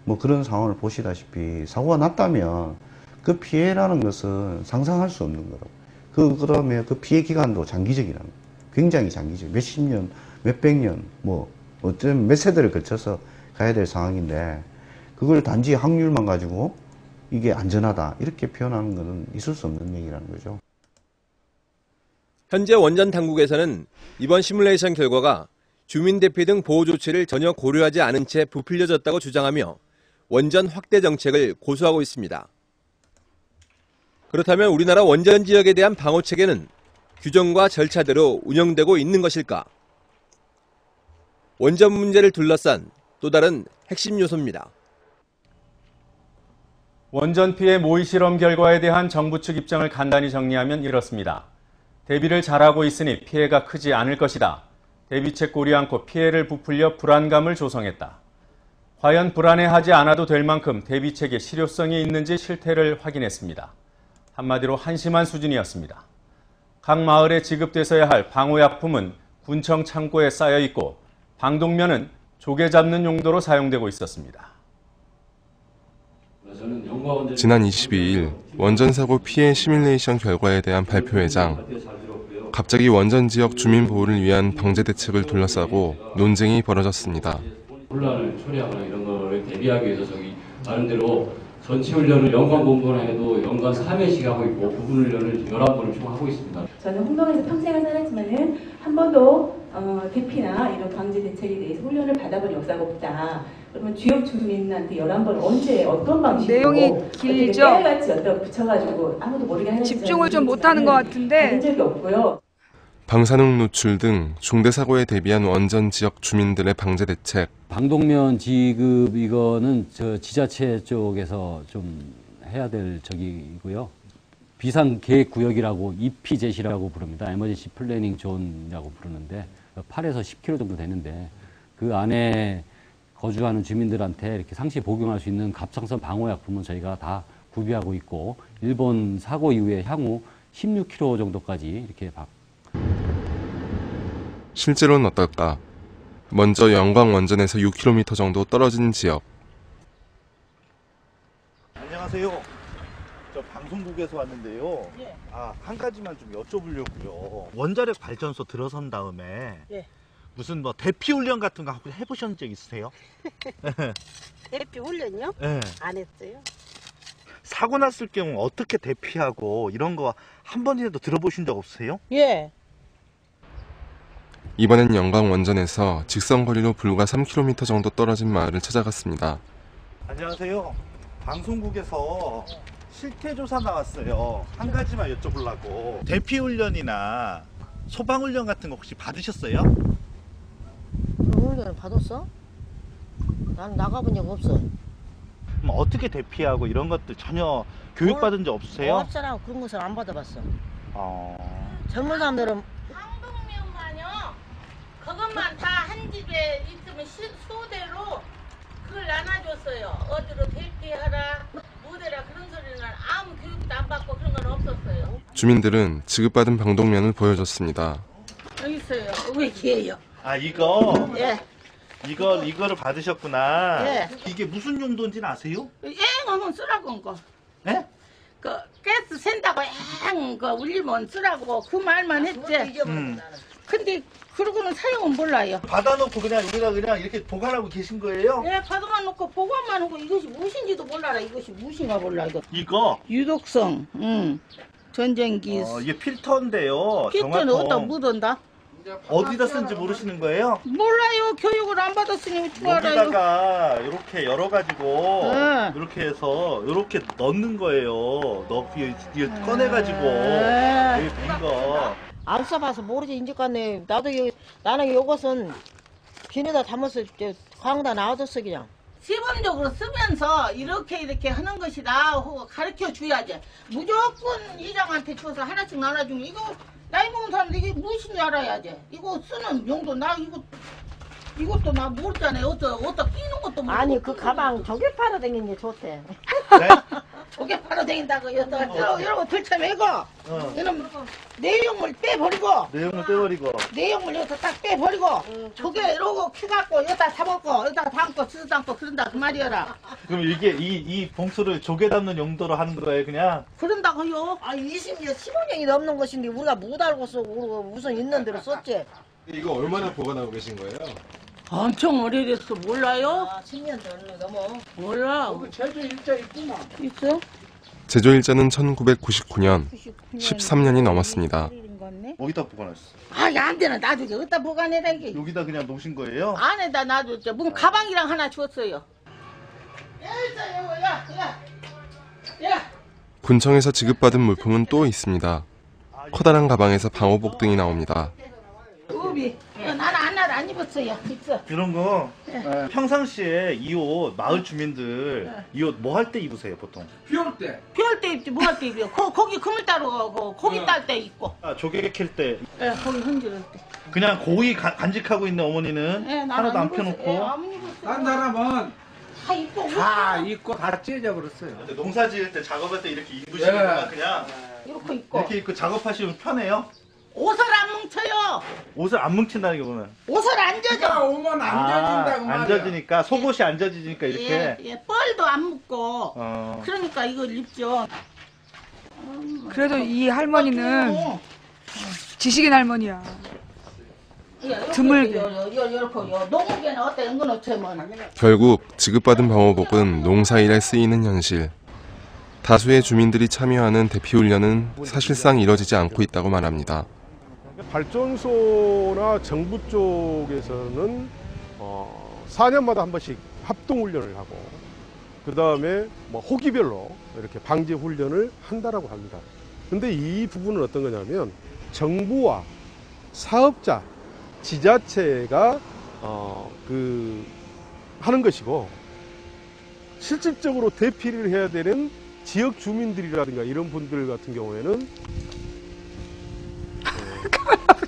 뭐 그런 상황을 보시다시피 사고가 났다면 그 피해라는 것은 상상할 수 없는 거라고. 그다음에 그 피해 기간도 장기적이라는 거예요. 굉장히 장기적. 몇십 년, 몇백 년, 뭐 어쩌면 몇 세대를 거쳐서 가야 될 상황인데 그걸 단지 확률만 가지고 이게 안전하다 이렇게 표현하는 것은 있을 수 없는 얘기라는 거죠. 현재 원전 당국에서는 이번 시뮬레이션 결과가 주민 대피 등 보호 조치를 전혀 고려하지 않은 채 부풀려졌다고 주장하며 원전 확대 정책을 고수하고 있습니다. 그렇다면 우리나라 원전 지역에 대한 방호 체계는 규정과 절차대로 운영되고 있는 것일까? 원전 문제를 둘러싼 또 다른 핵심 요소입니다. 원전 피해 모의 실험 결과에 대한 정부 측 입장을 간단히 정리하면 이렇습니다. 대비를 잘하고 있으니 피해가 크지 않을 것이다. 대비책 고려 않고 피해를 부풀려 불안감을 조성했다. 과연 불안해하지 않아도 될 만큼 대비책의 실효성이 있는지 실태를 확인했습니다. 한마디로 한심한 수준이었습니다. 각 마을에 지급돼서야 할 방호약품은 군청 창고에 쌓여 있고 방독면은 조개 잡는 용도로 사용되고 있었습니다. 지난 22일 원전 사고 피해 시뮬레이션 결과에 대한 발표회장. 갑자기 원전 지역 주민 보호를 위한 방제 대책을 둘러싸고 논쟁이 벌어졌습니다. 혼란을 초래하거나 이런 거를 대비하기 위해서 나름대로 전체 훈련을 연간 본부나 해도 연간 3회씩 하고 있고 부분 훈련을 11번을 총 하고 있습니다. 저는 홍동에서 평생을 살았지만은 한 번도 대피나 이런 방제 대책에 대해서 훈련을 받아본 역사가 없다. 그러면 주요 주민한테 11번 언제 어떤 방식으로 내용이 길죠. 깨알같이 여기다 붙여가지고 아무도 모르게 하는 집중을 좀 못하는 것 같은데. 적이 없고요. 방사능 노출 등 중대 사고에 대비한 원전 지역 주민들의 방제 대책. 방독면 지급 이거는 저 지자체 쪽에서 좀 해야 될 적이고요. 비상계획구역이라고 EPZ라고 부릅니다. 에머전시 플래닝 존이라고 부르는데 8에서 10km 정도 되는데 그 안에 거주하는 주민들한테 이렇게 상시 복용할 수 있는 갑상선 방호약품은 저희가 다 구비하고 있고 일본 사고 이후에 향후 16km 정도까지 이렇게 실제로는 어떨까? 먼저 영광 원전에서 6km 정도 떨어진 지역. 안녕하세요. 저 방송국에서 왔는데요. 예. 한 가지만 좀 여쭤보려고요. 원자력 발전소 들어선 다음에 예. 무슨 뭐 대피 훈련 같은 거 해보신 적 있으세요? 대피 훈련요? 네. 안 했어요. 사고 났을 경우 어떻게 대피하고 이런 거 한 번이라도 들어보신 적 없으세요? 예. 이번엔 영광 원전에서 직선 거리로 불과 3km 정도 떨어진 마을을 찾아갔습니다. 안녕하세요. 방송국에서 실태조사 나왔어요. 한 가지만 여쭤보려고. 대피 훈련이나 소방 훈련 같은 거 혹시 받으셨어요? 훈련 받았어? 난 나가본 적 없어. 그럼 어떻게 대피하고 이런 것들 전혀 교육받은 적 없으세요? 없잖아. 그런 것을 안 받아봤어. 젊은 사람들은 그것만 다 한 집에 있으면 소대로 그걸 나눠줬어요. 어디로 대피하라, 무대라 그런 소리는 아무 교육도 안 받고 그런 건 없었어요. 주민들은 지급받은 방독면을 보여줬습니다. 여기 있어요. 왜 이게요? 이거? 예. 이거를 받으셨구나. 예. 이게 무슨 용도인지는 아세요? 앵하면 쓰라고 거. 예? 그 가스 샌다고 그 울리면 쓰라고 그 말만 했지. 근데 그러고는 사용은 몰라요. 받아놓고 그냥 여기다 그냥 이렇게 보관하고 계신 거예요? 예, 받아만 놓고 보관만 하고 이것이 무엇인지도 몰라라. 이것이 무엇인가 몰라 이거. 이거? 유독성, 전쟁기. 이게 필터인데요. 필터는 정화통. 어디다 묻은다? 어디다 쓴지 모르시는 거예요? 몰라요. 교육을 안 받았으니 어떻게 알아요? 여기다가 이렇게 열어가지고 네. 이렇게 해서 이렇게 넣는 거예요. 꺼내가지고 네. 여기 빈 거. 안 써봐서 모르지. 인직관네. 나는 요것은 비닐에다 담아서 광다 놔뒀어 그냥. 시범적으로 쓰면서 이렇게 하는 것이다 하고 가르쳐 줘야지. 무조건 이장한테 줘서 하나씩 나눠주면 이거 나이 먹은 사람들 이게 무엇인지 알아야지. 이거 쓰는 용도 이것도 나 모르잖아요. 어디다 끼는 것도 모르고. 아니 그 가방 조개 팔아 다니는 게 좋대. 조개 팔아 다닌다고 여러분 들쳐매고 이놈 내용물 빼버리고 내용물 여기서 딱 빼버리고 조개 이러고 키갖고 여기다 담았고 여기다 담고 지도 담고 그런다 그 말이여라. 그럼 이게 이 봉투를 조개 담는 용도로 하는 거예요 그냥? 그런다고요? 20년 15년이 넘는 것인데 우리가 못 알고 쓰고 무슨 있는 대로 썼지. 이거 얼마나 보관하고 계신 거예요? 엄청 오래됐어. 몰라요? 10년 넘어. 몰라. 제조일자 있구나. 있어? 제조일자는 1999년, 13년이 넘었습니다. 어디다 보관하셨어요? 안 되나 놔두지. 어디다 보관해라 이게. 여기다 그냥 놓으신 거예요? 안에다 놔뒀죠. 무슨 가방이랑 하나 줬어요. 야. 군청에서 지급받은 물품은 또 있습니다. 커다란 가방에서 방호복 등이 나옵니다. 우비. 나는 하나도 안 입었어요. 있어. 이런 거 네. 평상시에 이 옷 마을 주민들 이 옷 뭐 할 때 입으세요 보통? 비 올 때 입지 뭐 할 때 입어요. 고기 그물 따로 고기 딸 때 입고. 조개 캘 때. 예, 고기 흔들을 때. 그냥 고이 간직하고 있는 어머니는 하나도 안 펴놓고. 딴 사람은 다 입고 다 찢어버렸어요. 농사 지을 때 작업할 때 이렇게 입으시거나 그냥 이렇게 입고. 이렇게 입고 작업하시면 편해요? 옷을 안 뭉쳐요. 옷을 안 뭉친다는 게 뭐는? 옷을 안 젖어. 오면 안 젖는다고 말이야. 안 젖으니까 속옷이 안 젖으니까 이렇게. 예, 뻘도 안 묻고. 그러니까 이걸 입죠. 그래도 이 할머니는 지식인 할머니야. 드물게. 농업에는 어때? 은근어쩌면. 결국 지급받은 방호복은 농사일에 쓰이는 현실. 다수의 주민들이 참여하는 대피훈련은 사실상 이뤄지지 않고 있다고 말합니다. 발전소나 정부 쪽에서는 4년마다 한 번씩 합동훈련을 하고 그 다음에 호기별로 이렇게 방제 훈련을 한다라고 합니다. 근데 이 부분은 어떤 거냐면 정부와 사업자, 지자체가 하는 것이고 실질적으로 대피를 해야 되는 지역 주민들이라든가 이런 분들 같은 경우에는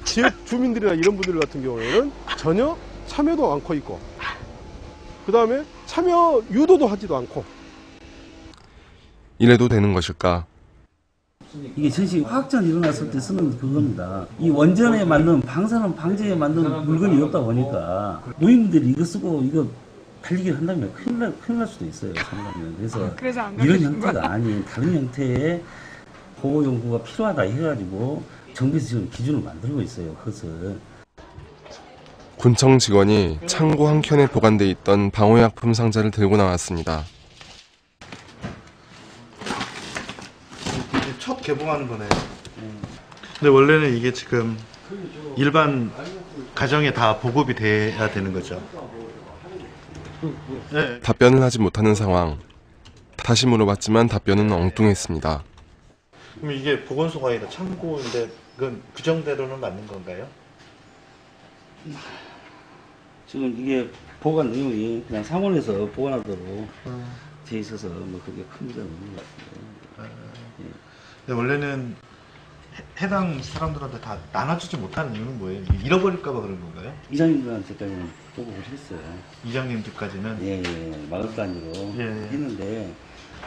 지역 주민들이나 이런 분들 같은 경우에는 전혀 참여도 않고 있고 그 다음에 참여 유도도 하지도 않고. 이래도 되는 것일까? 이게 전시 화학전 일어났을 때 쓰는 그겁니다. 이 원전에 만든 방사능 방제에 만든 물건이 없다 보니까 노인들이 이거 쓰고 이거 달리기를 한다면 큰일 날 수도 있어요. 상당히. 그래서 이런 형태가 아닌 다른 형태의 보호 연구가 필요하다 해가지고 정부에서 지금 기준을 만들고 있어요. 그것을. 군청 직원이 창고 한켠에 보관돼 있던 방호약품 상자를 들고 나왔습니다. 첫 개봉하는 거네요. 근데 원래는 이게 지금 일반 가정에 다 보급이 돼야 되는 거죠. 네. 답변을 하지 못하는 상황. 다시 물어봤지만 답변은 엉뚱했습니다. 그럼 이게 보건소가 아니라 창고인데 그건 규정대로는 맞는 건가요? 지금 이게 보관 내용이 그냥 상원에서 보관하도록 돼 있어서 뭐 그게 큰 문제는 없는 것 같아요. 근데 원래는 해당 사람들한테 다 나눠주지 못하는 이유는 뭐예요? 잃어버릴까봐 그런 건가요? 이장님들한테까지는 보고를 했어요. 이장님들까지는? 예, 마을 단위로 예. 했는데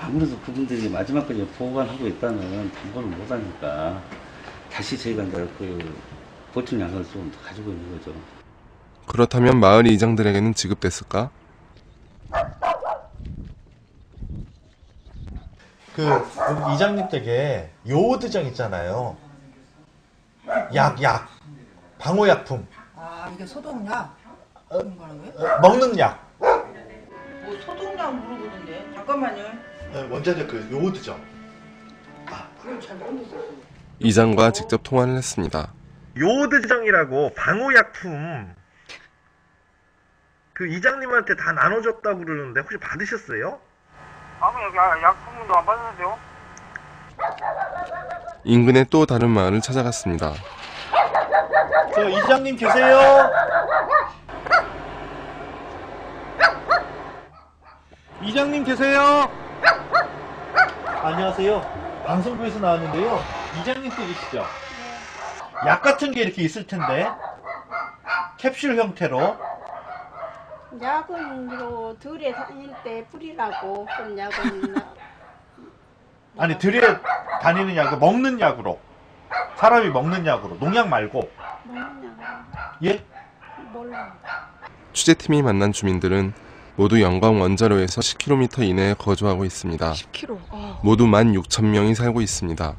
아무래도 그분들이 마지막까지 보관하고 있다는 담보를 못하니까 다시 저희가 이제 그 보충 양을 좀 가지고 있는 거죠. 그렇다면 마을 이장들에게는 지급됐을까? 그 이장님 댁에 요오드장 있잖아요. 약, 방호약품. 아, 이게 소독약? 먹는 약. 뭐 소독약 물어보던데. 잠깐만요. 원자력 그 요오드장. 그걸 잘 모르겠어요. 이장과 직접 통화를 했습니다. 요오드장이라고 방호약품. 그 이장님한테 다 나눠줬다고 그러는데 혹시 받으셨어요? 여기 약품도 안 받았는데요? 인근의 또 다른 마을을 찾아갔습니다. 저 이장님 계세요? 이장님 계세요? 안녕하세요. 방송국에서 나왔는데요. 이장님 댁이시죠? 약 같은 게 이렇게 있을 텐데 캡슐 형태로. 약은 뭐 들에 다닐 때 뿌리라고 그런 약은 아니 들에 다니는 약은 먹는 약으로. 사람이 먹는 약으로. 농약 말고. 먹는 약 예? 몰라. 취재팀이 만난 주민들은 모두 영광 원자로에서 10km 이내에 거주하고 있습니다. 10km. 모두 16,000명이 살고 있습니다.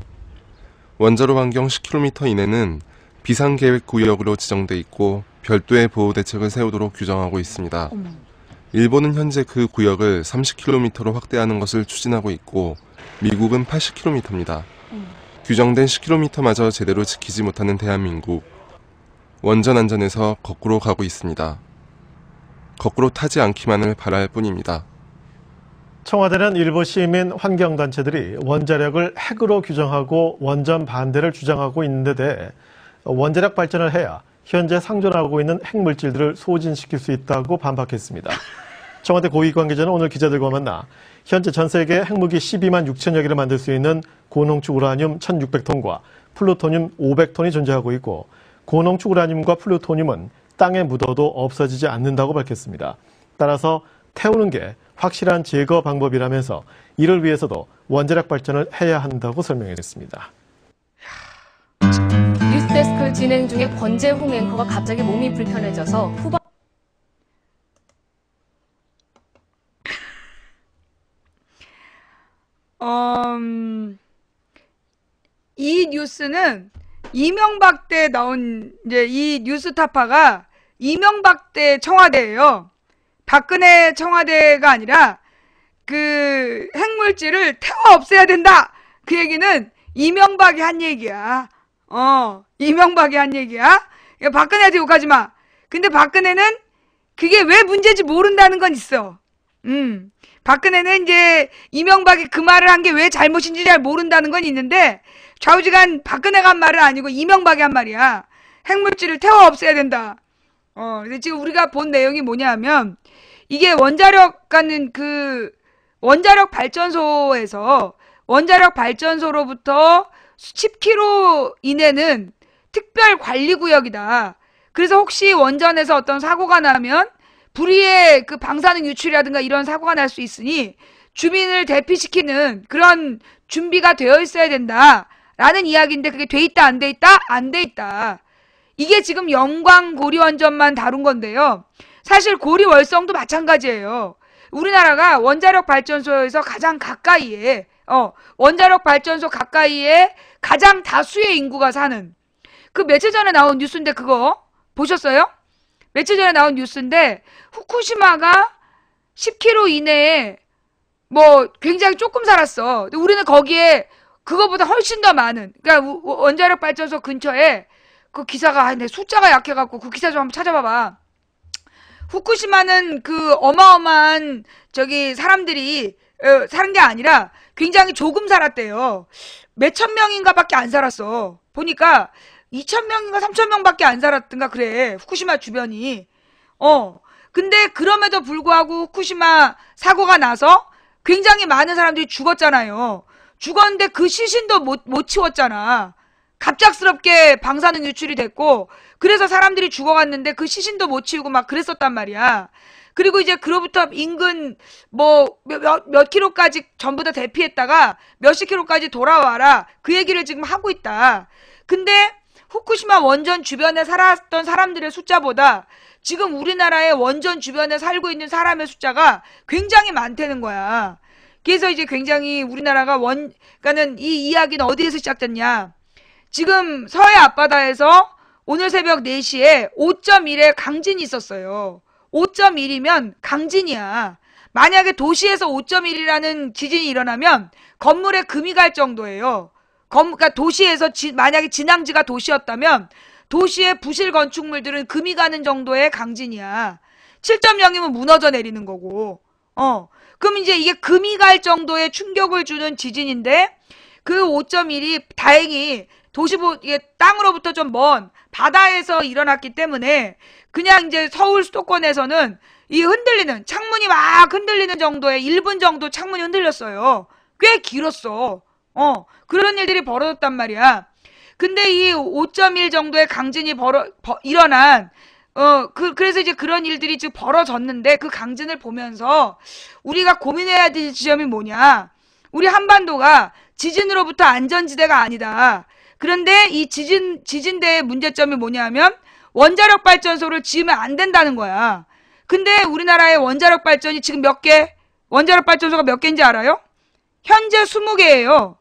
원자로 반경 10km 이내는 비상계획구역으로 지정돼 있고 별도의 보호대책을 세우도록 규정하고 있습니다. 일본은 현재 그 구역을 30km로 확대하는 것을 추진하고 있고 미국은 80km입니다. 규정된 10km마저 제대로 지키지 못하는 대한민국. 원전 안전에서 거꾸로 가고 있습니다. 거꾸로 타지 않기만을 바랄 뿐입니다. 청와대는 일부 시민 환경단체들이 원자력을 핵으로 규정하고 원전 반대를 주장하고 있는데 대해 원자력 발전을 해야 현재 상존하고 있는 핵물질들을 소진시킬 수 있다고 반박했습니다. 청와대 고위 관계자는 오늘 기자들과 만나 현재 전 세계 핵무기 12만 6천여 개를 만들 수 있는 고농축 우라늄 1,600톤과 플루토늄 500톤이 존재하고 있고 고농축 우라늄과 플루토늄은 땅에 묻어도 없어지지 않는다고 밝혔습니다. 따라서 태우는 게 확실한 제거 방법이라면서 이를 위해서도 원자력 발전을 해야 한다고 설명했습니다. 뉴스데스크 진행 중에 권재홍 앵커가 갑자기 몸이 불편해져서 후반 이 뉴스는 이명박 때 나온 이제 이 뉴스타파가 이명박 때 청와대예요. 박근혜 청와대가 아니라 그 핵물질을 태워 없애야 된다. 그 얘기는 이명박이 한 얘기야. 이명박이 한 얘기야. 박근혜한테 욕하지 마. 근데 박근혜는 그게 왜 문제인지 모른다는 건 있어. 박근혜는 이제 이명박이 그 말을 한 게 왜 잘못인지 잘 모른다는 건 있는데 좌우지간 박근혜가 한 말은 아니고 이명박이 한 말이야. 핵물질을 태워 없애야 된다. 근데 지금 우리가 본 내용이 뭐냐면 이게 원자력가는 그 원자력 발전소로부터 10km 이내는 특별 관리 구역이다. 그래서 혹시 원전에서 어떤 사고가 나면 불의의 그 방사능 유출이라든가 이런 사고가 날 수 있으니 주민을 대피시키는 그런 준비가 되어 있어야 된다라는 이야기인데 그게 돼 있다 안 돼 있다? 안 돼 있다. 이게 지금 영광 고리원전만 다룬 건데요. 사실 고리월성도 마찬가지예요. 우리나라가 원자력 발전소에서 가장 가까이에 원자력 발전소 가까이에 가장 다수의 인구가 사는 그 며칠 전에 나온 뉴스인데 그거 보셨어요? 며칠 전에 나온 뉴스인데 후쿠시마가 10km 이내에 뭐 굉장히 조금 살았어. 근데 우리는 거기에 그거보다 훨씬 더 많은 그러니까 원자력 발전소 근처에 그 기사가 내 숫자가 약해갖고 그 기사 좀 한번 찾아봐봐. 후쿠시마는 그 어마어마한 저기 사람들이 사는 게 아니라 굉장히 조금 살았대요. 몇천 명인가 밖에 안 살았어. 보니까 2,000명인가 3,000명밖에 안 살았던가 그래. 후쿠시마 주변이. 근데 그럼에도 불구하고 후쿠시마 사고가 나서 굉장히 많은 사람들이 죽었잖아요. 죽었는데 그 시신도 못 치웠잖아. 갑작스럽게 방사능 유출이 됐고 그래서 사람들이 죽어갔는데 그 시신도 못 치우고 막 그랬었단 말이야. 그리고 이제 그로부터 인근 뭐 몇 킬로까지 전부 다 대피했다가 몇십 킬로까지 돌아와라. 그 얘기를 지금 하고 있다. 근데 후쿠시마 원전 주변에 살았던 사람들의 숫자보다 지금 우리나라의 원전 주변에 살고 있는 사람의 숫자가 굉장히 많다는 거야. 그래서 이제 굉장히 우리나라가 그러니까는 이 이야기는 어디에서 시작됐냐. 지금 서해 앞바다에서 오늘 새벽 4시에 5.1의 강진이 있었어요. 5.1이면 강진이야. 만약에 도시에서 5.1이라는 지진이 일어나면 건물에 금이 갈 정도예요. 그러니까 도시에서 만약에 진앙지가 도시였다면 도시의 부실 건축물들은 금이 가는 정도의 강진이야. 7.0이면 무너져 내리는 거고. 그럼 이제 이게 금이 갈 정도의 충격을 주는 지진인데 그 5.1이 다행히 이게 땅으로부터 좀 먼 바다에서 일어났기 때문에 그냥 이제 서울 수도권에서는 이 흔들리는 창문이 막 흔들리는 정도의 1분 정도 창문이 흔들렸어요. 꽤 길었어. 그런 일들이 벌어졌단 말이야. 근데 이 5.1 정도의 강진이 일어난 그래서 이제 그런 일들이 지금 벌어졌는데 그 강진을 보면서 우리가 고민해야 될 지점이 뭐냐. 우리 한반도가 지진으로부터 안전지대가 아니다. 그런데 이 지진대의 문제점이 뭐냐면 원자력 발전소를 지으면 안 된다는 거야. 근데 우리나라의 원자력 발전이 지금 몇 개? 원자력 발전소가 몇 개인지 알아요? 현재 20개예요.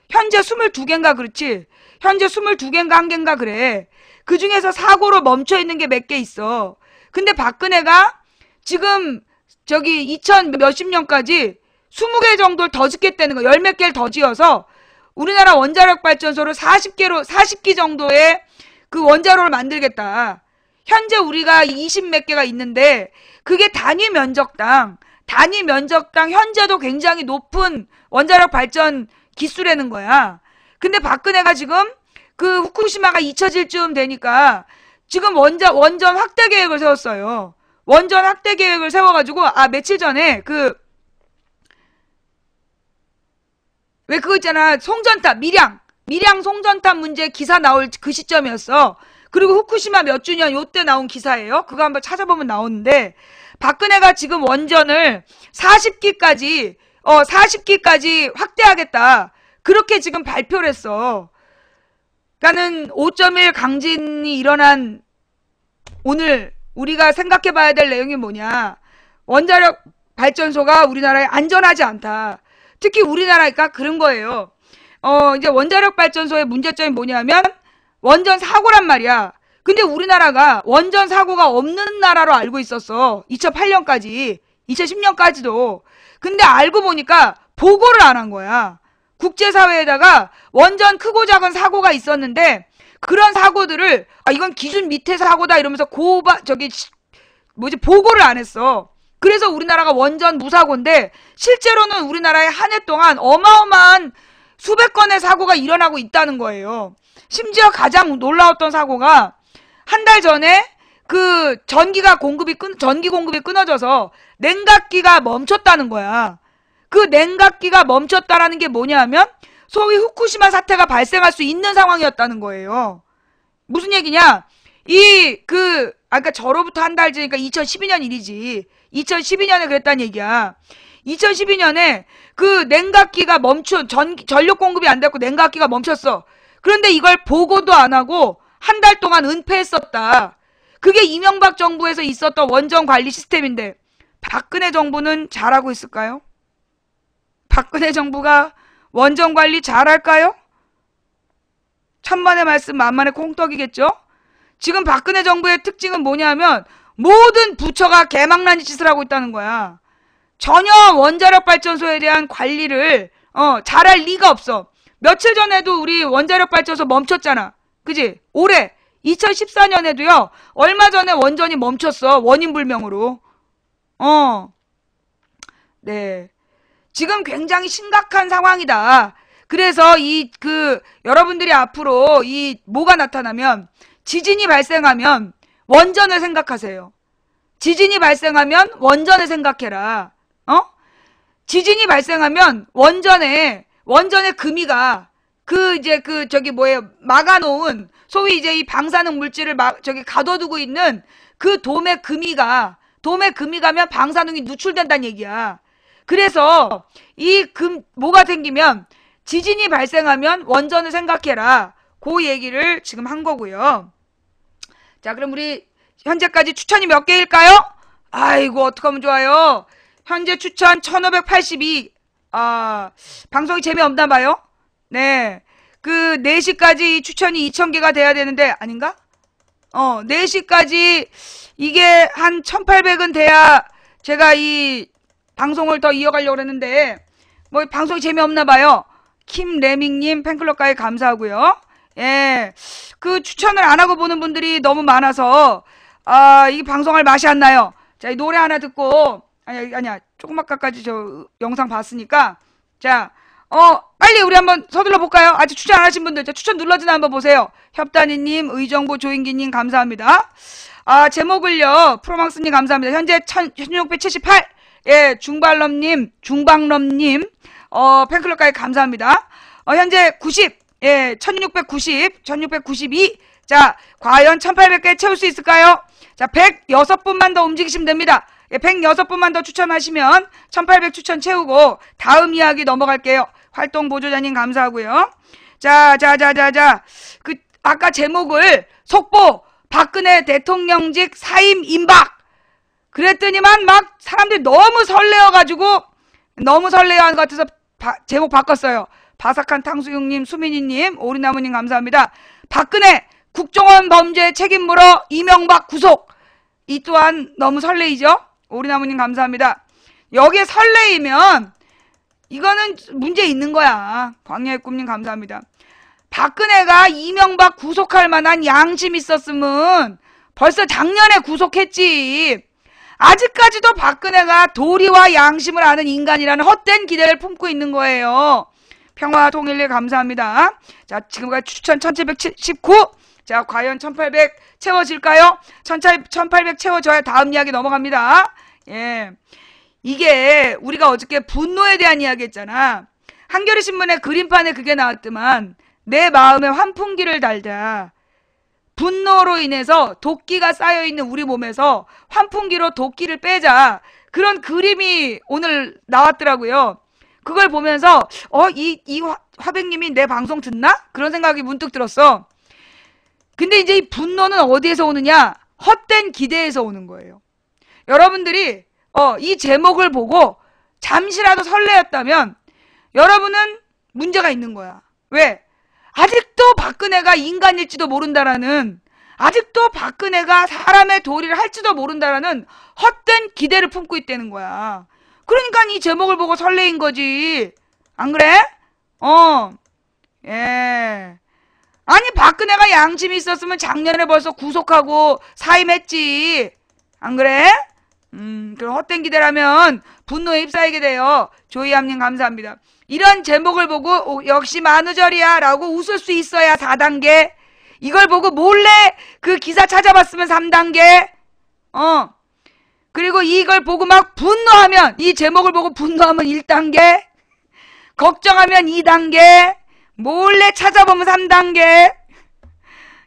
현재 22개인가 그렇지? 현재 22개인가 1개인가 그래. 그 중에서 사고로 멈춰있는 게 몇 개 있어. 근데 박근혜가 지금 저기 2000 몇십 년까지 20개 정도를 더 짓겠다는 거. 10몇 개를 더 지어서 우리나라 원자력 발전소를 40기 정도의 그 원자로를 만들겠다. 현재 우리가 20몇 개가 있는데 그게 단위 면적당 현재도 굉장히 높은 원자력 발전 기술이라는 거야. 근데 박근혜가 지금 그 후쿠시마가 잊혀질 즈음 되니까 지금 원전 확대 계획을 세웠어요. 원전 확대 계획을 세워가지고 며칠 전에 왜 그거 있잖아. 송전탑 밀양 송전탑 문제 기사 나올 그 시점이었어. 그리고 후쿠시마 몇 주년 요때 나온 기사예요. 그거 한번 찾아보면 나오는데 박근혜가 지금 원전을 40기까지 확대하겠다. 그렇게 지금 발표를 했어. 그러니까는 5.1 강진이 일어난 오늘 우리가 생각해 봐야 될 내용이 뭐냐. 원자력 발전소가 우리나라에 안전하지 않다. 특히 우리나라가 그런 거예요. 이제 원자력 발전소의 문제점이 뭐냐면 원전 사고란 말이야. 근데 우리나라가 원전 사고가 없는 나라로 알고 있었어. 2008년까지, 2010년까지도. 근데 알고 보니까 보고를 안 한 거야. 국제사회에다가 원전 크고 작은 사고가 있었는데 그런 사고들을 이건 기준 밑에 사고다 이러면서 보고를 안 했어. 그래서 우리나라가 원전 무사고인데 실제로는 우리나라에 한 해 동안 어마어마한 수백 건의 사고가 일어나고 있다는 거예요. 심지어 가장 놀라웠던 사고가 한 달 전에 그 전기 공급이 끊어져서 냉각기가 멈췄다는 거야. 그 냉각기가 멈췄다라는 게 뭐냐면 소위 후쿠시마 사태가 발생할 수 있는 상황이었다는 거예요. 무슨 얘기냐? 그러니까 저로부터 한 달 전이니까 2012년 일이지. 2012년에 그랬다는 얘기야. 2012년에 그 냉각기가 전력 공급이 안 됐고 냉각기가 멈췄어. 그런데 이걸 보고도 안 하고 한 달 동안 은폐했었다. 그게 이명박 정부에서 있었던 원전 관리 시스템인데 박근혜 정부는 잘하고 있을까요? 박근혜 정부가 원전 관리 잘할까요? 천만의 말씀 만만의 콩떡이겠죠? 지금 박근혜 정부의 특징은 뭐냐면 모든 부처가 개망나니 짓을 하고 있다는 거야. 전혀 원자력 발전소에 대한 관리를 잘할 리가 없어. 며칠 전에도 우리 원자력 발전소 멈췄잖아. 그지? 올해 2014년에도요. 얼마 전에 원전이 멈췄어. 원인 불명으로. 네. 지금 굉장히 심각한 상황이다. 그래서 여러분들이 앞으로 뭐가 나타나면 지진이 발생하면 원전을 생각하세요. 지진이 발생하면 원전을 생각해라. 지진이 발생하면 원전의 금이가 막아놓은 소위 이제 이 방사능 물질을 가둬두고 있는 그 돔의 금이가면 방사능이 누출된다는 얘기야. 그래서 뭐가 생기면 지진이 발생하면 원전을 생각해라. 그 얘기를 지금 한 거고요. 자, 그럼 우리 현재까지 추천이 몇 개일까요? 아이고, 어떡하면 좋아요. 현재 추천 1582. 방송이 재미없나 봐요? 네. 4시까지 추천이 2000개가 돼야 되는데, 아닌가? 4시까지 이게 한 1800은 돼야 제가 이 방송을 더 이어가려고 했는데, 방송이 재미없나 봐요. 김래밍님 팬클럽 가입 감사하고요. 예. 추천을 안 하고 보는 분들이 너무 많아서, 이 방송할 맛이 안 나요. 자, 이 노래 하나 듣고, 아니야. 조금 아까까지 저 영상 봤으니까. 자, 빨리 우리 한번 서둘러 볼까요? 아직 추천 안 하신 분들, 추천 눌러주나 한번 보세요. 협단이님, 의정부 조인기님 감사합니다. 제목을요, 프로망스님 감사합니다. 현재 1678, 예, 중방럼님, 팬클럽 가입 감사합니다. 현재 90, 예, 1692. 자, 과연 1800개 채울 수 있을까요? 자, 106분만 더 움직이시면 됩니다. 예, 106분만 더 추천하시면 1800 추천 채우고 다음 이야기 넘어갈게요. 활동 보조자님 감사하고요. 자. 아까 제목을 속보 박근혜 대통령직 사임 임박 그랬더니만 막 사람들이 너무 설레어가지고 너무 설레어한 것 같아서 제목 바꿨어요. 바삭한 탕수육님, 수민이님, 오리나무님 감사합니다. 박근혜 국정원 범죄 책임 물어 이명박 구속. 이 또한 너무 설레이죠? 오리나무님 감사합니다. 여기에 설레이면 이거는 문제 있는 거야. 광야의 꿈님 감사합니다. 박근혜가 이명박 구속할 만한 양심 있었으면 벌써 작년에 구속했지. 아직까지도 박근혜가 도리와 양심을 아는 인간이라는 헛된 기대를 품고 있는 거예요. 평화통일리 감사합니다. 자, 지금까지 추천 1719. 자, 과연 1800 채워질까요? 1800 채워져야 다음 이야기 넘어갑니다. 예. 이게 우리가 어저께 분노에 대한 이야기 했잖아. 한겨레 신문의 그림판에 그게 나왔더만 내 마음에 환풍기를 달자. 분노로 인해서 도끼가 쌓여있는 우리 몸에서 환풍기로 도끼를 빼자. 그런 그림이 오늘 나왔더라고요. 그걸 보면서 이 화백님이 내 방송 듣나? 그런 생각이 문득 들었어. 근데 이제 이 분노는 어디에서 오느냐? 헛된 기대에서 오는 거예요. 여러분들이 이 제목을 보고 잠시라도 설레었다면 여러분은 문제가 있는 거야. 왜? 아직도 박근혜가 인간일지도 모른다라는, 아직도 박근혜가 사람의 도리를 할지도 모른다라는 헛된 기대를 품고 있다는 거야. 그러니까 이 제목을 보고 설레인 거지. 안 그래? 예. 아니, 박근혜가 양심이 있었으면 작년에 벌써 구속하고 사임했지. 안 그래? 그럼 헛된 기대라면 분노에 휩싸이게 돼요. 조이암님 감사합니다. 이런 제목을 보고 역시 만우절이야 라고 웃을 수 있어야 4단계. 이걸 보고 몰래 그 기사 찾아봤으면 3단계. 그리고 이걸 보고 막 분노하면, 이 제목을 보고 분노하면 1단계, 걱정하면 2단계, 몰래 찾아보면 3단계,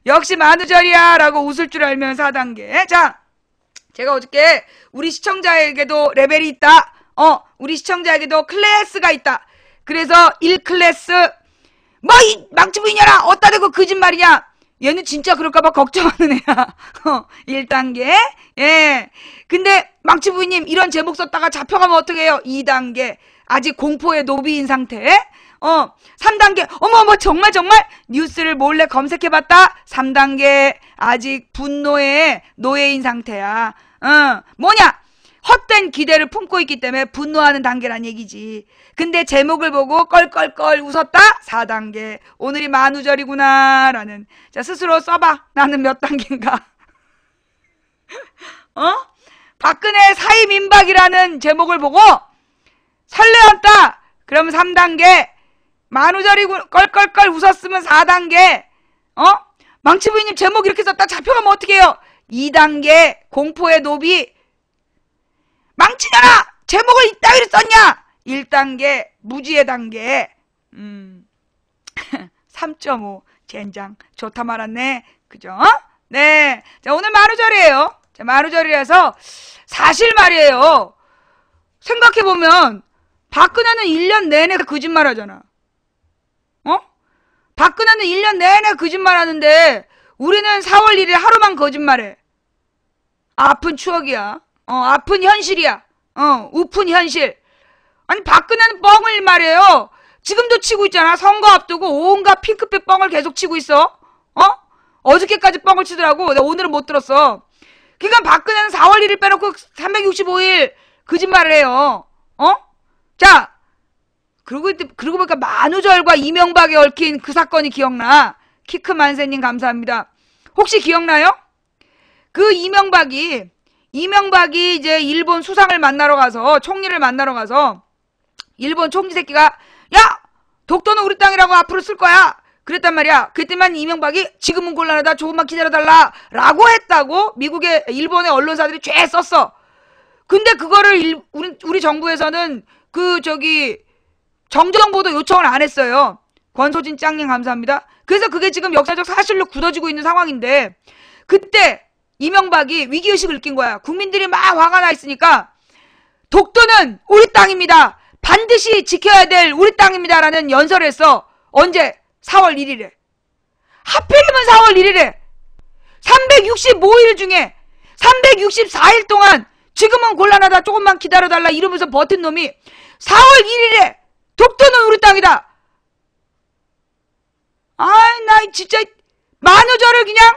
역시 만우절이야 라고 웃을 줄 알면 4단계. 자, 제가 어저께 우리 시청자에게도 레벨이 있다. 우리 시청자에게도 클래스가 있다. 그래서 1클래스, 뭐 이 망치부인이냐, 어따 대고 거짓말이냐, 얘는 진짜 그럴까봐 걱정하는 애야. 1단계. 예. 근데 망치부인님 이런 제목 썼다가 잡혀가면 어떻게 해요? 2단계. 아직 공포의 노비인 상태. 3단계. 어머 정말 뉴스를 몰래 검색해봤다. 3단계. 아직 분노의 노예인 상태야. 뭐냐? 헛된 기대를 품고 있기 때문에 분노하는 단계란 얘기지. 근데 제목을 보고 껄껄껄 웃었다? 4단계. 오늘이 만우절이구나 라는. 자, 스스로 써봐. 나는 몇 단계인가? 박근혜 사임 임박이라는 제목을 보고 설레었다. 그러면 3단계. 만우절이고 껄껄껄 웃었으면 4단계. 망치부인님 제목 이렇게 썼다 잡혀가면 어떻게 해요? 2단계. 공포의 노비. 망치잖아! 제목을 이따위로 썼냐? 1단계. 무지의 단계. 3.5. 젠장. 좋다 말았네. 그죠? 네. 자, 오늘 만우절이에요. 자, 만우절이라서 사실 말이에요. 생각해보면 박근혜는 1년 내내 거짓말 하잖아. 박근혜는 1년 내내 거짓말 하는데 우리는 4월 1일 하루만 거짓말해. 아픈 추억이야. 아픈 현실이야. 우픈 현실. 아니 박근혜는 뻥을 말해요. 지금도 치고 있잖아. 선거 앞두고 온갖 핑크빛 뻥을 계속 치고 있어. 어저께까지 뻥을 치더라고. 내가 오늘은 못 들었어. 그러니까 박근혜는 4월 1일 빼놓고 365일 거짓말을 해요. 자, 그러고 보니까 만우절과 이명박에 얽힌 그 사건이 기억나. 키크만세님 감사합니다. 혹시 기억나요? 그 이명박이 이제 일본 수상을 만나러 가서, 총리를 만나러 가서 일본 총리 새끼가 야! 독도는 우리 땅이라고 앞으로 쓸 거야. 그랬단 말이야. 그랬더니 이명박이 지금은 곤란하다. 조금만 기다려달라. 라고 했다고 일본의 언론사들이 쫙 썼어. 근데 그거를 우리 정부에서는 정정보도 요청을 안 했어요. 권소진 짱님 감사합니다. 그래서 그게 지금 역사적 사실로 굳어지고 있는 상황인데, 그때 이명박이 위기의식을 느낀 거야. 국민들이 막 화가 나 있으니까 독도는 우리 땅입니다. 반드시 지켜야 될 우리 땅입니다. 라는 연설을 했어. 언제? 4월 1일에. 하필이면 4월 1일에 365일 중에 364일 동안 지금은 곤란하다. 조금만 기다려달라. 이러면서 버틴 놈이 4월 1일에 독도는 우리 땅이다. 아이, 나 진짜 만우절을 그냥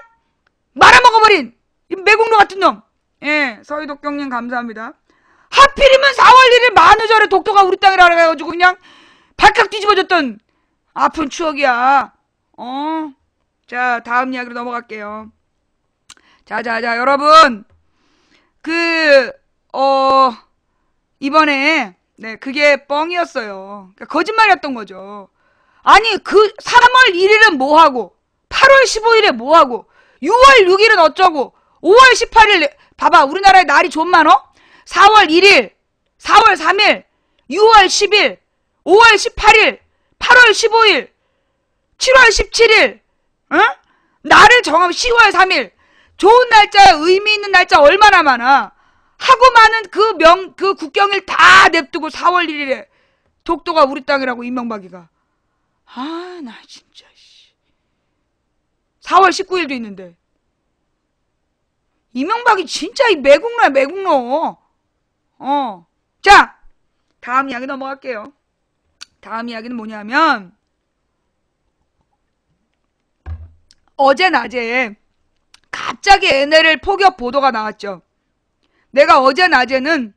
말아먹어버린 이 매국노 같은 놈. 예, 서희독경님 감사합니다. 하필이면 4월 1일 만우절에 독도가 우리 땅이라 그래가지고 그냥 발칵 뒤집어졌던 아픈 추억이야. 자, 다음 이야기로 넘어갈게요. 자, 여러분. 이번에, 네, 그게 뻥이었어요. 그러니까 거짓말이었던 거죠. 아니, 3월 1일은 뭐하고, 8월 15일에 뭐하고, 6월 6일은 어쩌고, 5월 18일, 봐봐, 우리나라에 날이 좀 많어? 4월 1일, 4월 3일, 6월 10일, 5월 18일, 8월 15일, 7월 17일, 응? 날을 정하면 10월 3일, 좋은 날짜에 의미 있는 날짜 얼마나 많아. 하고 많은 그 국경일 다 냅두고 4월 1일에 독도가 우리 땅이라고 이명박이가. 아, 나 진짜, 4월 19일도 있는데. 이명박이 진짜 이 매국노야, 매국노. 자, 다음 이야기 넘어갈게요. 다음 이야기는 뭐냐면, 어제 낮에 갑자기 NLL 포격 보도가 나왔죠. 내가 어제 낮에는